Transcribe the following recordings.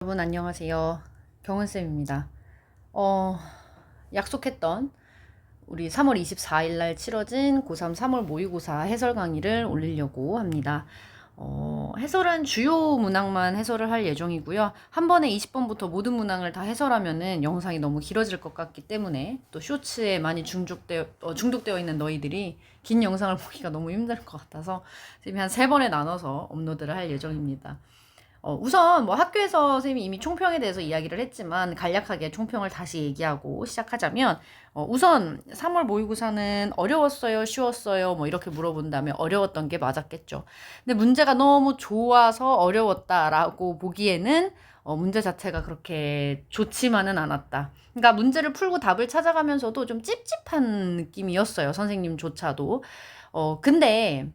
여러분 안녕하세요. 경은쌤입니다. 어, 약속했던 우리 3월 24일 날 치러진 고3 3월 모의고사 해설 강의를 올리려고 합니다. 해설은 주요 문항만 해설을 할 예정이고요. 한 번에 20번부터 모든 문항을 다 해설하면은 영상이 너무 길어질 것 같기 때문에 또 쇼츠에 많이 중독되어 있는 너희들이 긴 영상을 보기가 너무 힘들 것 같아서 지금 한 3번에 나눠서 업로드를 할 예정입니다. 우선 뭐 학교에서 선생님이 이미 총평에 대해서 이야기를 했지만 간략하게 총평을 다시 얘기하고 시작하자면 우선 3월 모의고사는 어려웠어요, 쉬웠어요, 뭐 이렇게 물어본다면 어려웠던 게 맞았겠죠. 근데 문제가 너무 좋아서 어려웠다라고 보기에는 문제 자체가 그렇게 좋지만은 않았다. 그러니까 문제를 풀고 답을 찾아가면서도 좀 찝찝한 느낌이었어요, 선생님조차도. 근데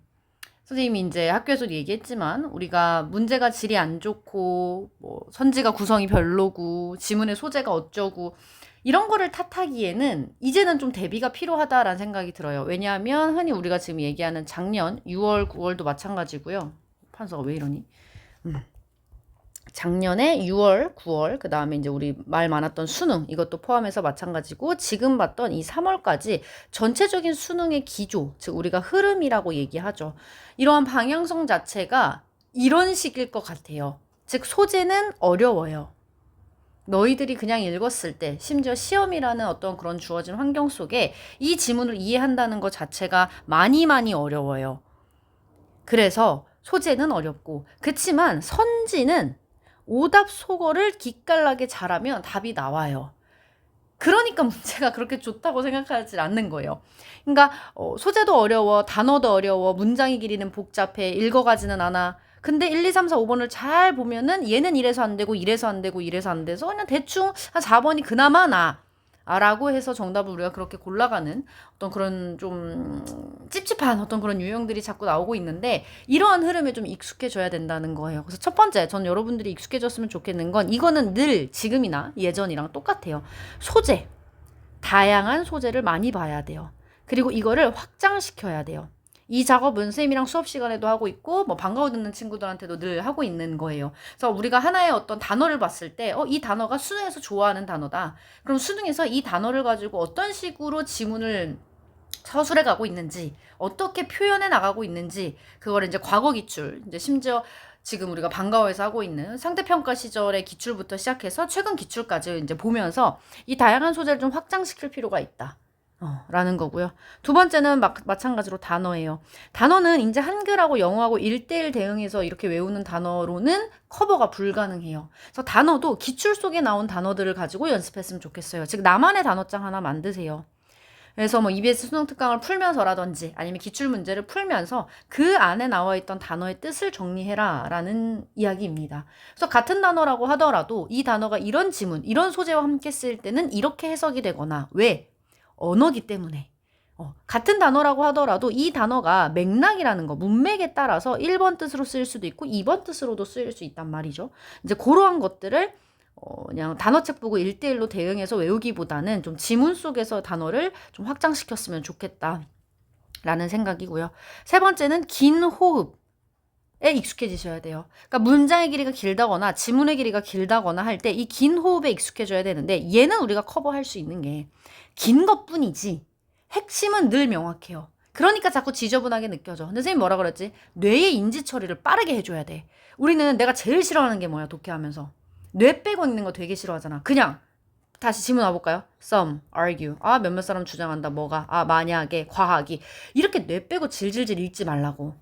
선생님이 이제 학교에서도 얘기했지만 우리가 문제가 질이 안 좋고 뭐 선지가 구성이 별로고 지문의 소재가 어쩌고 이런 거를 탓하기에는 이제는 좀 대비가 필요하다라는 생각이 들어요. 왜냐하면 흔히 우리가 지금 얘기하는 작년 6월, 9월도 마찬가지고요. 판서가 왜 이러니? 작년에 6월, 9월, 그 다음에 이제 우리 말 많았던 수능, 이것도 포함해서 마찬가지고, 지금 봤던 이 3월까지 전체적인 수능의 기조, 즉, 우리가 흐름이라고 얘기하죠. 이러한 방향성 자체가 이런 식일 것 같아요. 즉, 소재는 어려워요. 너희들이 그냥 읽었을 때, 심지어 시험이라는 어떤 그런 주어진 환경 속에 이 지문을 이해한다는 것 자체가 많이 많이 어려워요. 그래서 소재는 어렵고, 그치만 선지는 오답 속어를 기깔나게 잘하면 답이 나와요. 그러니까 문제가 그렇게 좋다고 생각하지 않는 거예요. 그러니까 소재도 어려워, 단어도 어려워, 문장의 길이는 복잡해, 읽어가지는 않아. 근데 1, 2, 3, 4, 5번을 잘 보면은 얘는 이래서 안 되고 이래서 안 되고 이래서 안 돼서 그냥 대충 한 4번이 그나마 나. 라고 해서 정답을 우리가 그렇게 골라가는 어떤 그런 좀 찝찝한 어떤 그런 유형들이 자꾸 나오고 있는데 이러한 흐름에 좀 익숙해져야 된다는 거예요. 그래서 첫 번째, 전 여러분들이 익숙해졌으면 좋겠는 건 이거는 늘 지금이나 예전이랑 똑같아요. 소재. 다양한 소재를 많이 봐야 돼요. 그리고 이거를 확장시켜야 돼요. 이 작업은 선생님이랑 수업 시간에도 하고 있고 뭐 방과후 듣는 친구들한테도 늘 하고 있는 거예요. 그래서 우리가 하나의 어떤 단어를 봤을 때 이 단어가 수능에서 좋아하는 단어다. 그럼 수능에서 이 단어를 가지고 어떤 식으로 지문을 서술해 가고 있는지, 어떻게 표현해 나가고 있는지, 그거를 이제 과거 기출, 이제 심지어 지금 우리가 방과후에서 하고 있는 상대평가 시절의 기출부터 시작해서 최근 기출까지 이제 보면서 이 다양한 소재를 좀 확장시킬 필요가 있다. 라는 거고요. 두 번째는 마찬가지로 단어예요. 단어는 이제 한글하고 영어하고 1대1 대응해서 이렇게 외우는 단어로는 커버가 불가능해요. 그래서 단어도 기출 속에 나온 단어들을 가지고 연습했으면 좋겠어요. 즉, 나만의 단어장 하나 만드세요. 그래서 뭐 EBS 수능 특강을 풀면서라든지 아니면 기출 문제를 풀면서 그 안에 나와 있던 단어의 뜻을 정리해라 라는 이야기입니다. 그래서 같은 단어라고 하더라도 이 단어가 이런 지문, 이런 소재와 함께 쓰일 때는 이렇게 해석이 되거나 왜? 언어기 때문에. 같은 단어라고 하더라도 이 단어가 맥락이라는 거, 문맥에 따라서 1번 뜻으로 쓰일 수도 있고 2번 뜻으로도 쓰일 수 있단 말이죠. 이제 그러한 것들을 그냥 단어책 보고 1대1로 대응해서 외우기보다는 좀 지문 속에서 단어를 좀 확장시켰으면 좋겠다. 라는 생각이고요. 세 번째는 긴 호흡에 익숙해지셔야 돼요. 그러니까 문장의 길이가 길다거나 지문의 길이가 길다거나 할 때 이 긴 호흡에 익숙해져야 되는데 얘는 우리가 커버할 수 있는 게 긴 것뿐이지 핵심은 늘 명확해요. 그러니까 자꾸 지저분하게 느껴져. 근데 선생님 뭐라 그랬지? 뇌의 인지 처리를 빠르게 해줘야 돼. 우리는 내가 제일 싫어하는 게 뭐야, 독해하면서. 뇌 빼고 있는 거 되게 싫어하잖아. 그냥 다시 질문 와볼까요? some, argue. 몇몇 사람 주장한다. 뭐가? 만약에, 과학이. 이렇게 뇌 빼고 질질질 읽지 말라고.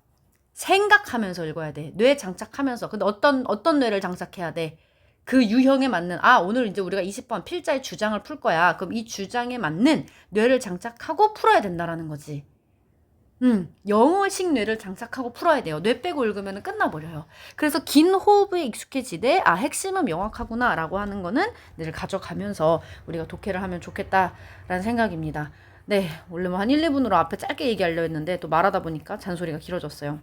생각하면서 읽어야 돼. 뇌 장착하면서. 근데 어떤 뇌를 장착해야 돼? 그 유형에 맞는, 오늘 이제 우리가 20번 필자의 주장을 풀 거야. 그럼 이 주장에 맞는 뇌를 장착하고 풀어야 된다라는 거지. 영어식 뇌를 장착하고 풀어야 돼요. 뇌 빼고 읽으면 끝나버려요. 그래서 긴 호흡에 익숙해지되 핵심은 명확하구나 라고 하는 거는 늘 가져가면서 우리가 독해를 하면 좋겠다라는 생각입니다. 네, 원래 뭐 한 1, 2분으로 앞에 짧게 얘기하려 했는데 또 말하다 보니까 잔소리가 길어졌어요.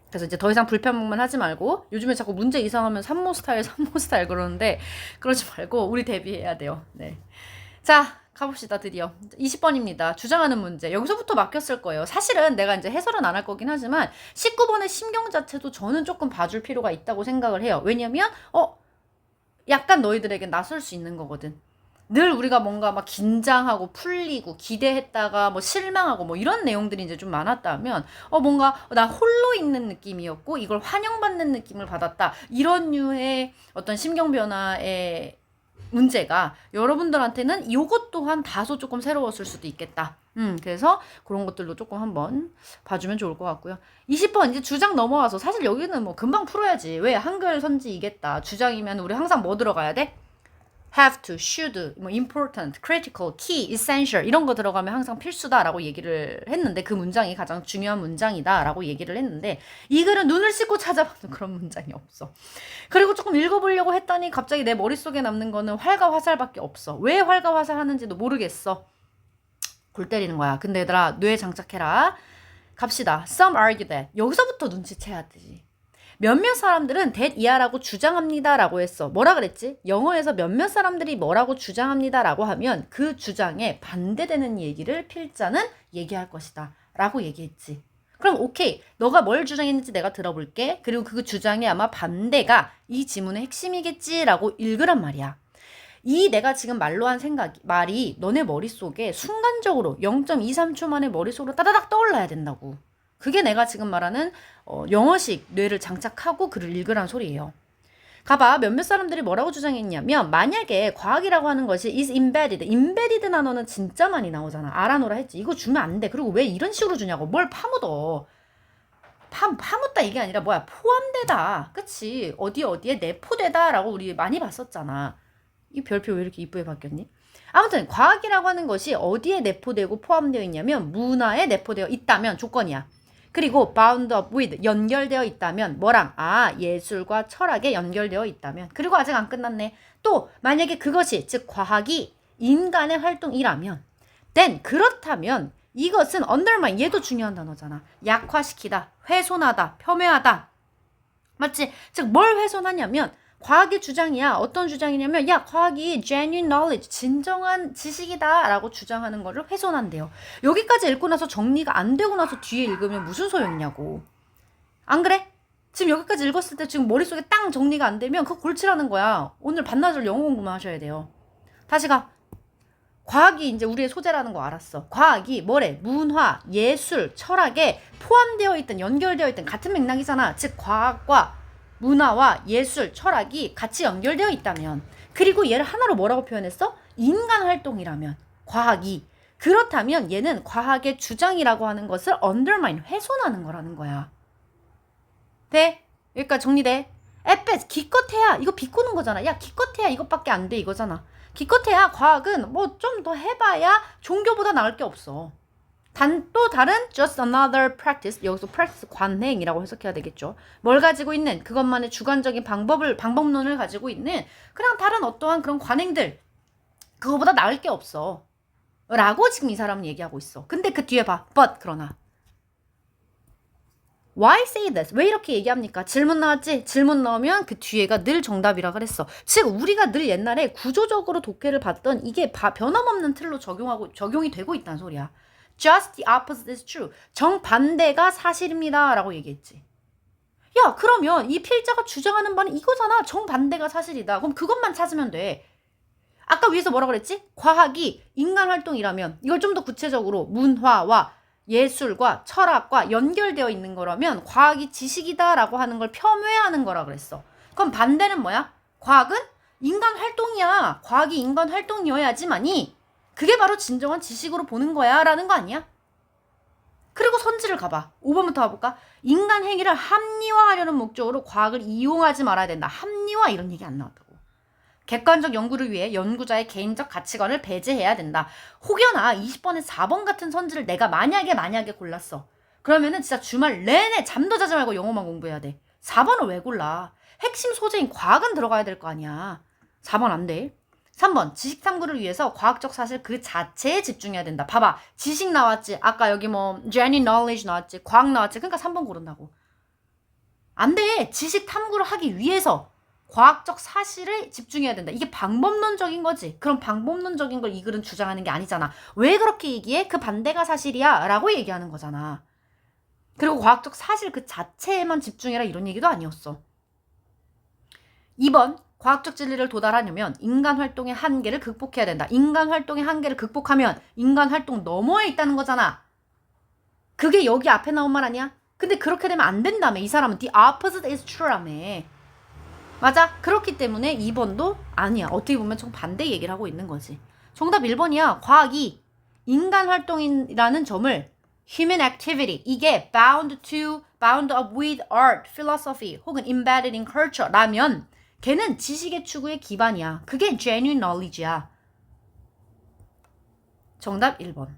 그래서 이제 더 이상 불편만 하지 말고, 요즘에 자꾸 문제 이상하면 산모 스타일 그러는데 그러지 말고 우리 대비해야 돼요. 네. 자, 가봅시다. 드디어 20번입니다. 주장하는 문제. 여기서부터 막혔을 거예요. 사실은 내가 이제 해설은 안 할 거긴 하지만 19번의 심경 자체도 저는 조금 봐줄 필요가 있다고 생각을 해요. 왜냐면 약간 너희들에게 낯설 수 있는 거거든. 늘 우리가 뭔가 막 긴장하고 풀리고 기대했다가 뭐 실망하고 뭐 이런 내용들이 이제 좀 많았다면 뭔가 나 홀로 있는 느낌이었고 이걸 환영받는 느낌을 받았다. 이런 류의 어떤 심경 변화의 문제가 여러분들한테는 이것 또한 다소 조금 새로웠을 수도 있겠다. 그래서 그런 것들도 조금 한번 봐주면 좋을 것 같고요. 20번 이제 주장 넘어와서 사실 여기는 뭐 금방 풀어야지. 왜 한글 선지이겠다. 주장이면 우리 항상 뭐 들어가야 돼? have to, should, 뭐 important, critical, key, essential 이런 거 들어가면 항상 필수다라고 얘기를 했는데 그 문장이 가장 중요한 문장이다라고 얘기를 했는데 이 글은 눈을 씻고 찾아봐도 그런 문장이 없어. 그리고 조금 읽어보려고 했더니 갑자기 내 머릿속에 남는 거는 활과 화살밖에 없어. 왜 활과 화살 하는지도 모르겠어. 골 때리는 거야. 근데 얘들아 뇌에 장착해라. 갑시다. Some argue that. 여기서부터 눈치채야 되지. 몇몇 사람들은 that 이하라고 주장합니다 라고 했어. 뭐라 그랬지? 영어에서 몇몇 사람들이 뭐라고 주장합니다 라고 하면 그 주장에 반대되는 얘기를 필자는 얘기할 것이다 라고 얘기했지. 그럼 오케이. 너가 뭘 주장했는지 내가 들어볼게. 그리고 그 주장에 아마 반대가 이 지문의 핵심이겠지 라고 읽으란 말이야. 이 내가 지금 말로 한 말이 너네 머릿속에 순간적으로 0.23초 만에 머릿속으로 따다닥 떠올라야 된다고. 그게 내가 지금 말하는 영어식 뇌를 장착하고 글을 읽으란 소리예요. 가봐. 몇몇 사람들이 뭐라고 주장했냐면 만약에 과학이라고 하는 것이 is embedded. embedded 단어는 진짜 많이 나오잖아. 알아놓으라 했지. 이거 주면 안 돼. 그리고 왜 이런 식으로 주냐고. 뭘 파묻어. 파묻다 이게 아니라 뭐야. 포함되다. 그치. 어디에 내포되다 라고 우리 많이 봤었잖아. 이 별표 왜 이렇게 이쁘게 바뀌었니? 아무튼 과학이라고 하는 것이 어디에 내포되고 포함되어 있냐면 문화에 내포되어 있다면 조건이야. 그리고 bound up with 연결되어 있다면 뭐랑? 예술과 철학에 연결되어 있다면. 그리고 아직 안 끝났네. 또 만약에 그것이 즉 과학이 인간의 활동이라면 then 그렇다면 이것은 undermine 얘도 중요한 단어잖아. 약화시키다, 훼손하다, 폄훼하다. 맞지? 즉 뭘 훼손하냐면 과학의 주장이야. 어떤 주장이냐면 야 과학이 genuine knowledge 진정한 지식이다 라고 주장하는 거를 훼손한대요. 여기까지 읽고 나서 정리가 안 되고 나서 뒤에 읽으면 무슨 소용이냐고. 안 그래? 지금 여기까지 읽었을 때 지금 머릿속에 땅 정리가 안 되면 그거 골치라는 거야. 오늘 반나절 영어 공부만 하셔야 돼요. 다시 가. 과학이 이제 우리의 소재라는 거 알았어. 과학이 뭐래? 문화, 예술, 철학에 포함되어 있든 연결되어 있든 같은 맥락이잖아. 즉 과학과 문화와 예술, 철학이 같이 연결되어 있다면 그리고 얘를 하나로 뭐라고 표현했어? 인간 활동이라면 과학이 그렇다면 얘는 과학의 주장이라고 하는 것을 undermine, 훼손하는 거라는 거야. 돼? 여기까지 정리돼? 에페스 기껏해야 이거 비꼬는 거잖아. 야 기껏해야 이것밖에 안 돼 이거잖아. 기껏해야 과학은 뭐 좀 더 해봐야 종교보다 나을 게 없어. 또 다른 just another practice 여기서 practice 관행이라고 해석해야 되겠죠. 뭘 가지고 있는 그것만의 주관적인 방법론을 가지고 있는 그냥 다른 어떠한 그런 관행들 그거보다 나을 게 없어 라고 지금 이 사람은 얘기하고 있어. 근데 그 뒤에 봐. but 그러나 why say this? 왜 이렇게 얘기합니까? 질문 나왔지? 질문 나오면 그 뒤에가 늘 정답이라 그랬어. 즉 우리가 늘 옛날에 구조적으로 독해를 봤던 이게 변함없는 틀로 적용이 되고 있다는 소리야. Just the opposite is true. 정반대가 사실입니다 라고 얘기했지. 야 그러면 이 필자가 주장하는 바는 이거잖아. 정반대가 사실이다. 그럼 그것만 찾으면 돼. 아까 위에서 뭐라 그랬지? 과학이 인간 활동이라면 이걸 좀 더 구체적으로 문화와 예술과 철학과 연결되어 있는 거라면 과학이 지식이다 라고 하는 걸 폄훼하는 거라 그랬어. 그럼 반대는 뭐야? 과학은 인간 활동이야. 과학이 인간 활동이어야지만이 그게 바로 진정한 지식으로 보는 거야 라는 거 아니야? 그리고 선지를 가봐. 5번부터 가볼까? 인간 행위를 합리화하려는 목적으로 과학을 이용하지 말아야 된다. 합리화 이런 얘기 안 나왔다고. 객관적 연구를 위해 연구자의 개인적 가치관을 배제해야 된다. 혹여나 20번에 4번 같은 선지를 내가 만약에 골랐어. 그러면은 진짜 주말 내내 잠도 자지 말고 영어만 공부해야 돼. 4번을 왜 골라? 핵심 소재인 과학은 들어가야 될 거 아니야. 4번 안 돼. 3번 지식 탐구를 위해서 과학적 사실 그 자체에 집중해야 된다. 봐봐. 지식 나왔지. 아까 여기 뭐 genuine knowledge 나왔지. 과학 나왔지. 그러니까 3번 고른다고. 안 돼. 지식 탐구를 하기 위해서 과학적 사실을 집중해야 된다. 이게 방법론적인 거지. 그럼 방법론적인 걸 이 글은 주장하는 게 아니잖아. 왜 그렇게 얘기해? 그 반대가 사실이야 라고 얘기하는 거잖아. 그리고 과학적 사실 그 자체에만 집중해라 이런 얘기도 아니었어. 2번 과학적 진리를 도달하려면 인간 활동의 한계를 극복해야 된다. 인간 활동의 한계를 극복하면 인간 활동 너머에 있다는 거잖아. 그게 여기 앞에 나온 말 아니야? 근데 그렇게 되면 안 된다며. 이 사람은 the opposite is true라며. 맞아. 그렇기 때문에 2번도 아니야. 어떻게 보면 정반대 얘기를 하고 있는 거지. 정답 1번이야. 과학이 인간 활동이라는 점을 human activity, 이게 bound up with art, philosophy 혹은 embedded in culture 라면 걔는 지식의 추구의 기반이야. 그게 genuine knowledge야. 정답 1번.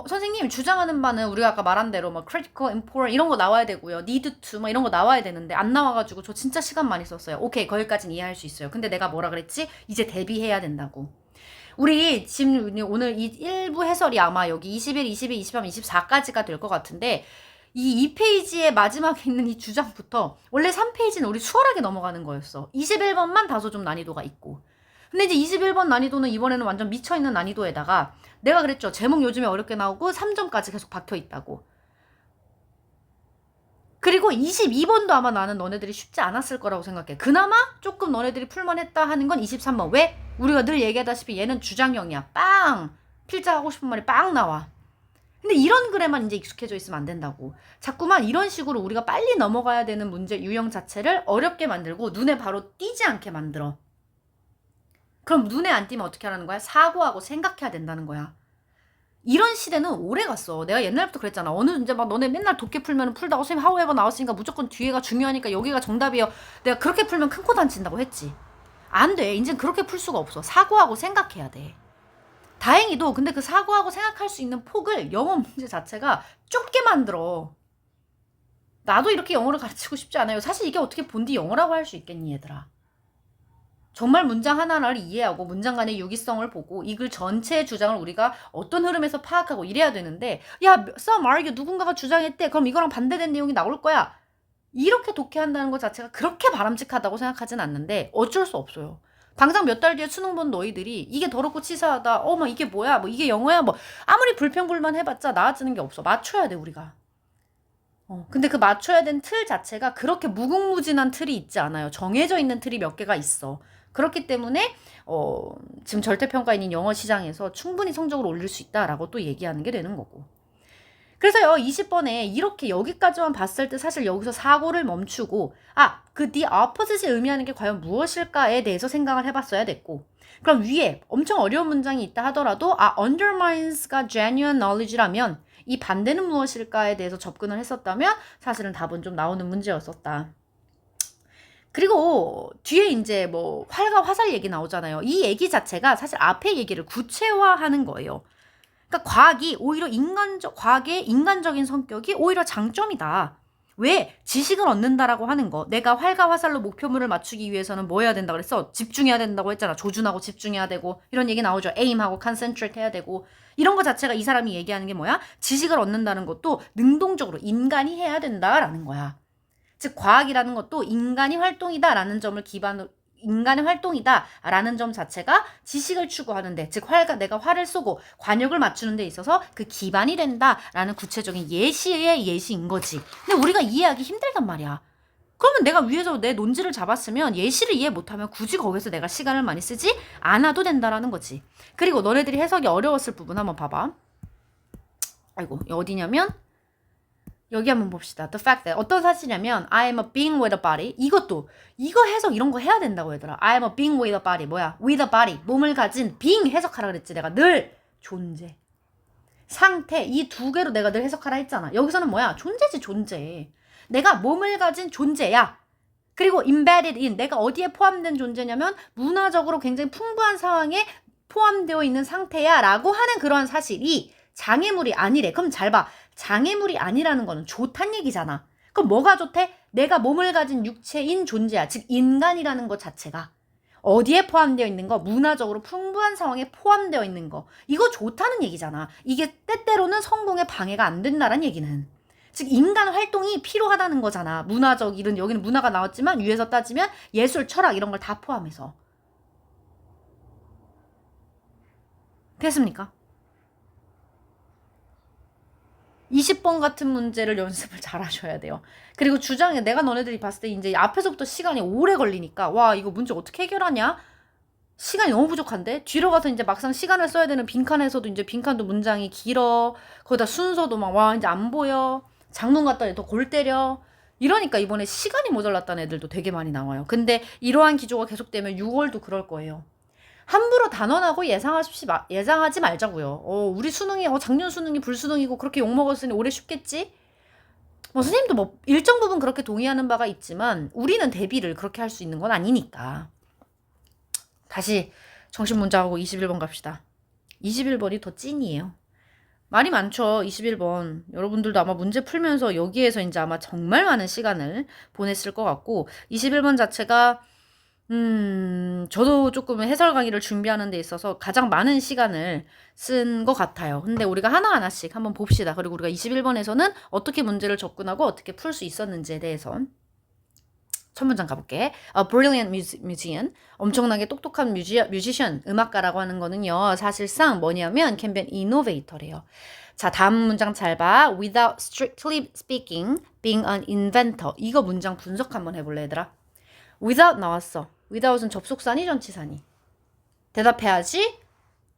선생님 주장하는 바는 우리가 아까 말한 대로 뭐 critical, important 이런 거 나와야 되고요. need to 뭐 이런 거 나와야 되는데 안 나와가지고 저 진짜 시간 많이 썼어요. 오케이, 거기까지는 이해할 수 있어요. 근데 내가 뭐라 그랬지? 이제 대비해야 된다고. 우리 지금 오늘 이 일부 해설이 아마 여기 21, 22, 23, 24까지가 될 것 같은데 이 2페이지의 마지막에 있는 이 주장부터 원래 3페이지는 우리 수월하게 넘어가는 거였어. 21번만 다소 좀 난이도가 있고. 근데 이제 21번 난이도는 이번에는 완전 미쳐있는 난이도에다가 내가 그랬죠. 제목 요즘에 어렵게 나오고 3점까지 계속 박혀있다고. 그리고 22번도 아마 나는 너네들이 쉽지 않았을 거라고 생각해. 그나마 조금 너네들이 풀만했다 하는 건 23번. 왜? 우리가 늘 얘기하다시피 얘는 주장형이야. 빵! 필자 하고 싶은 말이 빵 나와. 근데 이런 글에만 이제 익숙해져 있으면 안 된다고. 자꾸만 이런 식으로 우리가 빨리 넘어가야 되는 문제 유형 자체를 어렵게 만들고 눈에 바로 띄지 않게 만들어. 그럼 눈에 안 띄면 어떻게 하라는 거야? 사고하고 생각해야 된다는 거야. 이런 시대는 오래 갔어. 내가 옛날부터 그랬잖아. 어느 문제 막 너네 맨날 독해 풀면 풀다고 선생님 하우에버 나왔으니까 무조건 뒤에가 중요하니까 여기가 정답이에요. 내가 그렇게 풀면 큰 코 다친다고 했지. 안 돼. 이젠 그렇게 풀 수가 없어. 사고하고 생각해야 돼. 다행히도 근데 그 사고하고 생각할 수 있는 폭을 영어 문제 자체가 좁게 만들어. 나도 이렇게 영어를 가르치고 싶지 않아요. 사실 이게 어떻게 본디 영어라고 할 수 있겠니 얘들아. 정말 문장 하나를 이해하고 문장 간의 유기성을 보고 이 글 전체의 주장을 우리가 어떤 흐름에서 파악하고 이래야 되는데 야, some argue 누군가가 주장했대. 그럼 이거랑 반대된 내용이 나올 거야. 이렇게 독해한다는 것 자체가 그렇게 바람직하다고 생각하진 않는데 어쩔 수 없어요. 당장 몇 달 뒤에 수능 본 너희들이 이게 더럽고 치사하다. 막 이게 뭐야? 뭐 이게 영어야? 뭐 아무리 불평불만 해봤자 나아지는 게 없어. 맞춰야 돼 우리가. 근데 그 맞춰야 된 틀 자체가 그렇게 무궁무진한 틀이 있지 않아요. 정해져 있는 틀이 몇 개가 있어. 그렇기 때문에 지금 절대평가인인 영어 시장에서 충분히 성적을 올릴 수 있다라고 또 얘기하는 게 되는 거고. 그래서요 20번에 이렇게 여기까지만 봤을 때 사실 여기서 사고를 멈추고 그 the opposite이 의미하는 게 과연 무엇일까에 대해서 생각을 해봤어야 됐고 그럼 위에 엄청 어려운 문장이 있다 하더라도 undermines가 genuine knowledge라면 이 반대는 무엇일까에 대해서 접근을 했었다면 사실은 답은 좀 나오는 문제였었다. 그리고 뒤에 이제 뭐 활과 화살 얘기 나오잖아요. 이 얘기 자체가 사실 앞에 얘기를 구체화하는 거예요. 그러니까 과학의 인간적인 성격이 오히려 장점이다. 왜? 지식을 얻는다라고 하는 거. 내가 활과 화살로 목표물을 맞추기 위해서는 뭐 해야 된다 그랬어? 집중해야 된다고 했잖아. 조준하고 집중해야 되고 이런 얘기 나오죠. aim하고 concentrate 해야 되고 이런 거 자체가 이 사람이 얘기하는 게 뭐야? 지식을 얻는다는 것도 능동적으로 인간이 해야 된다라는 거야. 즉 과학이라는 것도 인간의 활동이다라는 점을 기반으로 인간의 활동이다라는 점 자체가 지식을 추구하는데 즉 내가 활을 쏘고 관역을 맞추는 데 있어서 그 기반이 된다라는 구체적인 예시의 예시인 거지. 근데 우리가 이해하기 힘들단 말이야. 그러면 내가 위에서 내 논지를 잡았으면 예시를 이해 못하면 굳이 거기서 내가 시간을 많이 쓰지 않아도 된다라는 거지. 그리고 너네들이 해석이 어려웠을 부분 한번 봐봐. 아이고 어디냐면 여기 한번 봅시다. The fact that 어떤 사실이냐면 I am a being with a body. 이거 해석 이런 거 해야 된다고 얘들아. I am a being with a body. 뭐야? with a body. 몸을 가진 being 해석하라 그랬지. 내가 늘 존재. 상태 이 두 개로 내가 늘 해석하라 했잖아. 여기서는 뭐야? 존재지 존재. 내가 몸을 가진 존재야. 그리고 embedded in 내가 어디에 포함된 존재냐면 문화적으로 굉장히 풍부한 상황에 포함되어 있는 상태야 라고 하는 그러한 사실이 장애물이 아니래. 그럼 잘 봐. 장애물이 아니라는 거는 좋단 얘기잖아. 그럼 뭐가 좋대? 내가 몸을 가진 육체인 존재야. 즉 인간이라는 것 자체가 어디에 포함되어 있는 거? 문화적으로 풍부한 상황에 포함되어 있는 거. 이거 좋다는 얘기잖아. 이게 때때로는 성공에 방해가 안 된다는 얘기는. 즉 인간 활동이 필요하다는 거잖아. 문화적 이런 여기는 문화가 나왔지만 위에서 따지면 예술, 철학 이런 걸 다 포함해서. 됐습니까? 20번 같은 문제를 연습을 잘 하셔야 돼요. 그리고 주장에 내가 너네들이 봤을 때 이제 앞에서부터 시간이 오래 걸리니까 와 이거 문제 어떻게 해결하냐? 시간이 너무 부족한데? 뒤로 가서 이제 막상 시간을 써야 되는 빈칸에서도 이제 빈칸도 문장이 길어. 거기다 순서도 막 와 이제 안 보여. 장문 갔더니 더 골 때려. 이러니까 이번에 시간이 모자랐다는 애들도 되게 많이 나와요. 근데 이러한 기조가 계속되면 6월도 그럴 거예요. 함부로 단언하고 예상하지 말자고요. 우리 수능이 작년 수능이 불수능이고 그렇게 욕먹었으니 올해 쉽겠지? 선생님도 뭐 일정 부분 그렇게 동의하는 바가 있지만 우리는 대비를 그렇게 할 수 있는 건 아니니까. 다시 정신문자하고 21번 갑시다. 21번이 더 찐이에요. 말이 많죠. 21번. 여러분들도 아마 문제 풀면서 여기에서 이제 아마 정말 많은 시간을 보냈을 것 같고 21번 자체가 저도 조금 해설 강의를 준비하는 데 있어서 가장 많은 시간을 쓴 것 같아요. 근데 우리가 하나하나씩 한번 봅시다. 그리고 우리가 21번에서는 어떻게 문제를 접근하고 어떻게 풀 수 있었는지에 대해서 첫 문장 가볼게. A brilliant musician. 엄청나게 똑똑한 뮤지션, 음악가라고 하는 거는요. 사실상 뭐냐면 can be an innovator래요. 자, 다음 문장 잘 봐. Without strictly speaking, being an inventor. 이거 문장 분석 한번 해볼래, 얘들아? without 나왔어. without은 접속사니 전치사니? 대답해야지.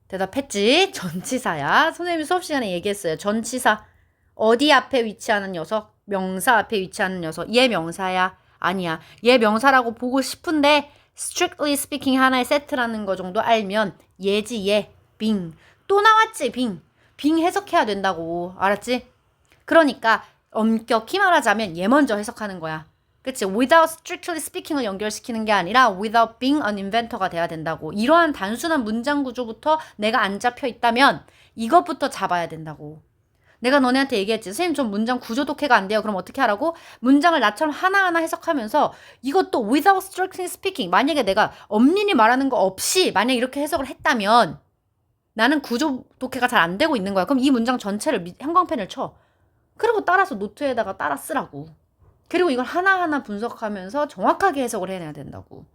대답했지. 전치사야. 선생님이 수업 시간에 얘기했어요. 전치사. 어디 앞에 위치하는 녀석? 명사 앞에 위치하는 녀석. 얘 명사야. 아니야. 얘 명사라고 보고 싶은데 strictly speaking 하나의 세트라는 거 정도 알면 얘지 얘. 빙. 또 나왔지 빙. 빙 해석해야 된다고. 알았지? 그러니까 엄격히 말하자면 얘 먼저 해석하는 거야. 그치? without strictly speaking을 연결시키는 게 아니라 without being an inventor가 돼야 된다고. 이러한 단순한 문장 구조부터 내가 안 잡혀 있다면 이것부터 잡아야 된다고. 내가 너네한테 얘기했지. 선생님 전 문장 구조 독해가 안 돼요. 그럼 어떻게 하라고? 문장을 나처럼 하나하나 해석하면서 이것도 without strictly speaking. 만약에 내가 엄밀히 말하는 거 없이 만약에 이렇게 해석을 했다면 나는 구조 독해가 잘 안 되고 있는 거야. 그럼 이 문장 전체를 형광펜을 쳐. 그리고 따라서 노트에다가 따라 쓰라고. 그리고 이걸 하나하나 분석하면서 정확하게 해석을 해내야 된다고.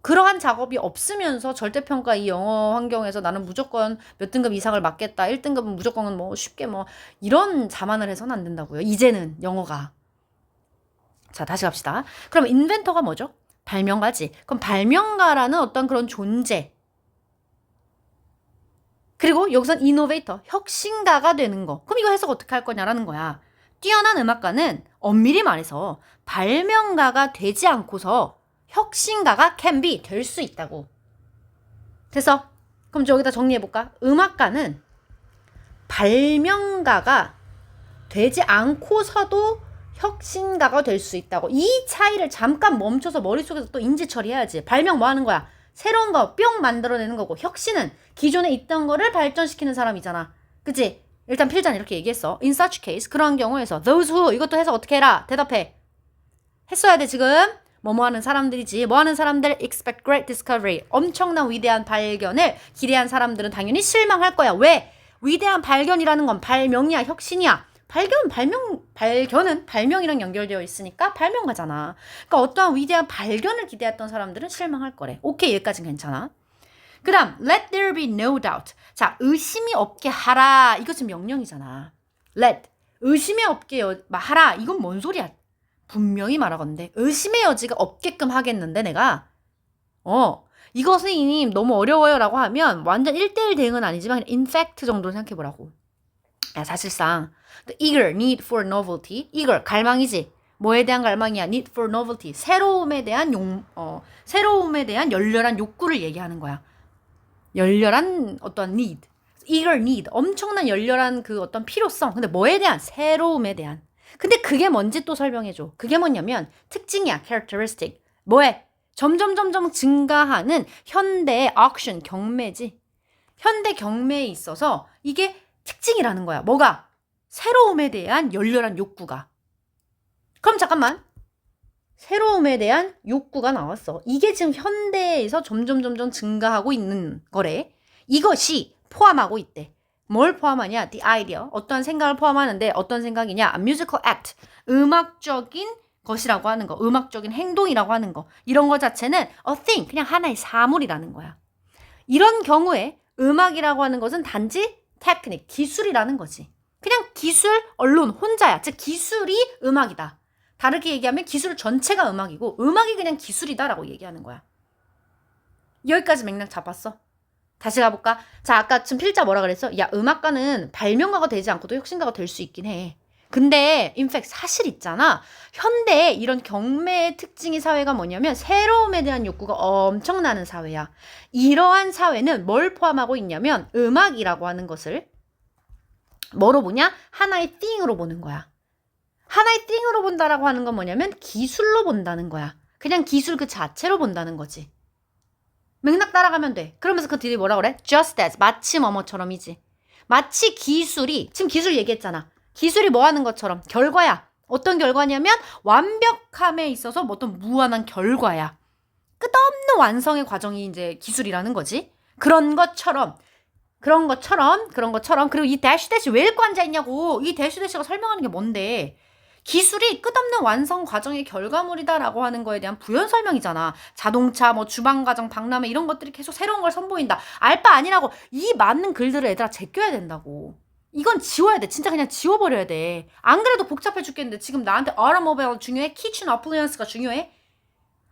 그러한 작업이 없으면서 절대평가 이 영어 환경에서 나는 무조건 몇 등급 이상을 맞겠다. 1등급은 무조건 뭐 쉽게 뭐 이런 자만을 해서는 안 된다고요. 이제는 영어가. 자, 다시 갑시다. 그럼 인벤터가 뭐죠? 발명가지. 그럼 발명가라는 어떤 그런 존재. 그리고 여기선 이노베이터, 혁신가가 되는 거. 그럼 이거 해석 어떻게 할 거냐라는 거야. 뛰어난 음악가는 엄밀히 말해서 발명가가 되지 않고서 혁신가가 can be 될 수 있다고. 그래서 그럼 여기다 정리해볼까? 음악가는 발명가가 되지 않고서도 혁신가가 될 수 있다고. 이 차이를 잠깐 멈춰서 머릿속에서 또 인지 처리해야지. 발명 뭐 하는 거야? 새로운 거 뿅 만들어내는 거고, 혁신은 기존에 있던 거를 발전시키는 사람이잖아. 그치? 일단 필자는 이렇게 얘기했어. In such case, 그러한 경우에서 those who, 이것도 해서 어떻게 해라? 대답해. 했어야 돼 지금. 뭐뭐 하는 사람들이지. 뭐 하는 사람들? Expect great discovery. 엄청난 위대한 발견을 기대한 사람들은 당연히 실망할 거야. 왜? 위대한 발견이라는 건 발명이야, 혁신이야. 발견은 발명이랑 연결되어 있으니까 발명가잖아. 그러니까 어떠한 위대한 발견을 기대했던 사람들은 실망할 거래. 오케이, 여기까지는 괜찮아. 그 다음, let there be no doubt. 자, 의심이 없게 하라. 이거 지금 명령이잖아. let. 의심이 없게 하라. 이건 뭔 소리야? 분명히 말하건대. 의심의 여지가 없게끔 하겠는데, 내가. 이거 선생님 너무 어려워요 라고 하면 완전 1대1 대응은 아니지만 in fact 정도로 생각해보라고. 야, 사실상 the eager need for novelty. eager, 갈망이지. 뭐에 대한 갈망이야? need for novelty. 새로움에 대한 열렬한 욕구를 얘기하는 거야. 열렬한 어떤 need. eager need. 엄청난 열렬한 그 어떤 필요성. 근데 뭐에 대한? 새로움에 대한. 근데 그게 뭔지 또 설명해줘. 그게 뭐냐면 특징이야. characteristic. 뭐에? 점점 증가하는 현대의 auction, 경매지. 현대 경매에 있어서 이게 특징이라는 거야. 뭐가? 새로움에 대한 열렬한 욕구가. 그럼 잠깐만. 새로움에 대한 욕구가 나왔어. 이게 지금 현대에서 점점 증가하고 있는 거래. 이것이 포함하고 있대. 뭘 포함하냐? The idea. 어떠한 생각을 포함하는데 어떤 생각이냐? A musical act. 음악적인 것이라고 하는 거. 음악적인 행동이라고 하는 거. 이런 거 자체는 a thing. 그냥 하나의 사물이라는 거야. 이런 경우에 음악이라고 하는 것은 단지 테크닉, 기술이라는 거지. 그냥 기술, 언론, 혼자야. 즉 기술이 음악이다. 다르게 얘기하면 기술 전체가 음악이고 음악이 그냥 기술이다라고 얘기하는 거야. 여기까지 맥락 잡았어? 다시 가볼까? 자, 아까 지금 필자 뭐라 그랬어? 야, 음악가는 발명가가 되지 않고도 혁신가가 될 수 있긴 해. 근데 인팩 사실 있잖아. 현대 이런 경매의 특징이 사회가 뭐냐면 새로움에 대한 욕구가 엄청나는 사회야. 이러한 사회는 뭘 포함하고 있냐면 음악이라고 하는 것을 뭐로 보냐? 하나의 thing으로 보는 거야. 하나의 thing으로 본다라고 하는 건 뭐냐면 기술로 본다는 거야. 그냥 기술 그 자체로 본다는 거지. 맥락 따라가면 돼. 그러면서 그 뒤에 뭐라 그래? Just as, 마치 뭐뭐처럼이지. 마치 기술이, 지금 기술 얘기했잖아. 기술이 뭐 하는 것처럼 결과야. 어떤 결과냐면 완벽함에 있어서 어떤 무한한 결과야. 끝없는 완성의 과정이 이제 기술이라는 거지. 그런 것처럼 그리고 이 대시 왜 읽고 앉아있냐고. 이 대시가 설명하는 게 뭔데. 기술이 끝없는 완성 과정의 결과물이다라고 하는 거에 대한 부연 설명이잖아. 자동차, 뭐 주방가정, 박람회 이런 것들이 계속 새로운 걸 선보인다. 알 바 아니라고. 이 많은 글들을 얘들아 제껴야 된다고. 이건 지워야 돼. 진짜 그냥 지워버려야 돼. 안 그래도 복잡해 죽겠는데 지금 나한테 automobile 중요해? 키친 어플리언스가 중요해?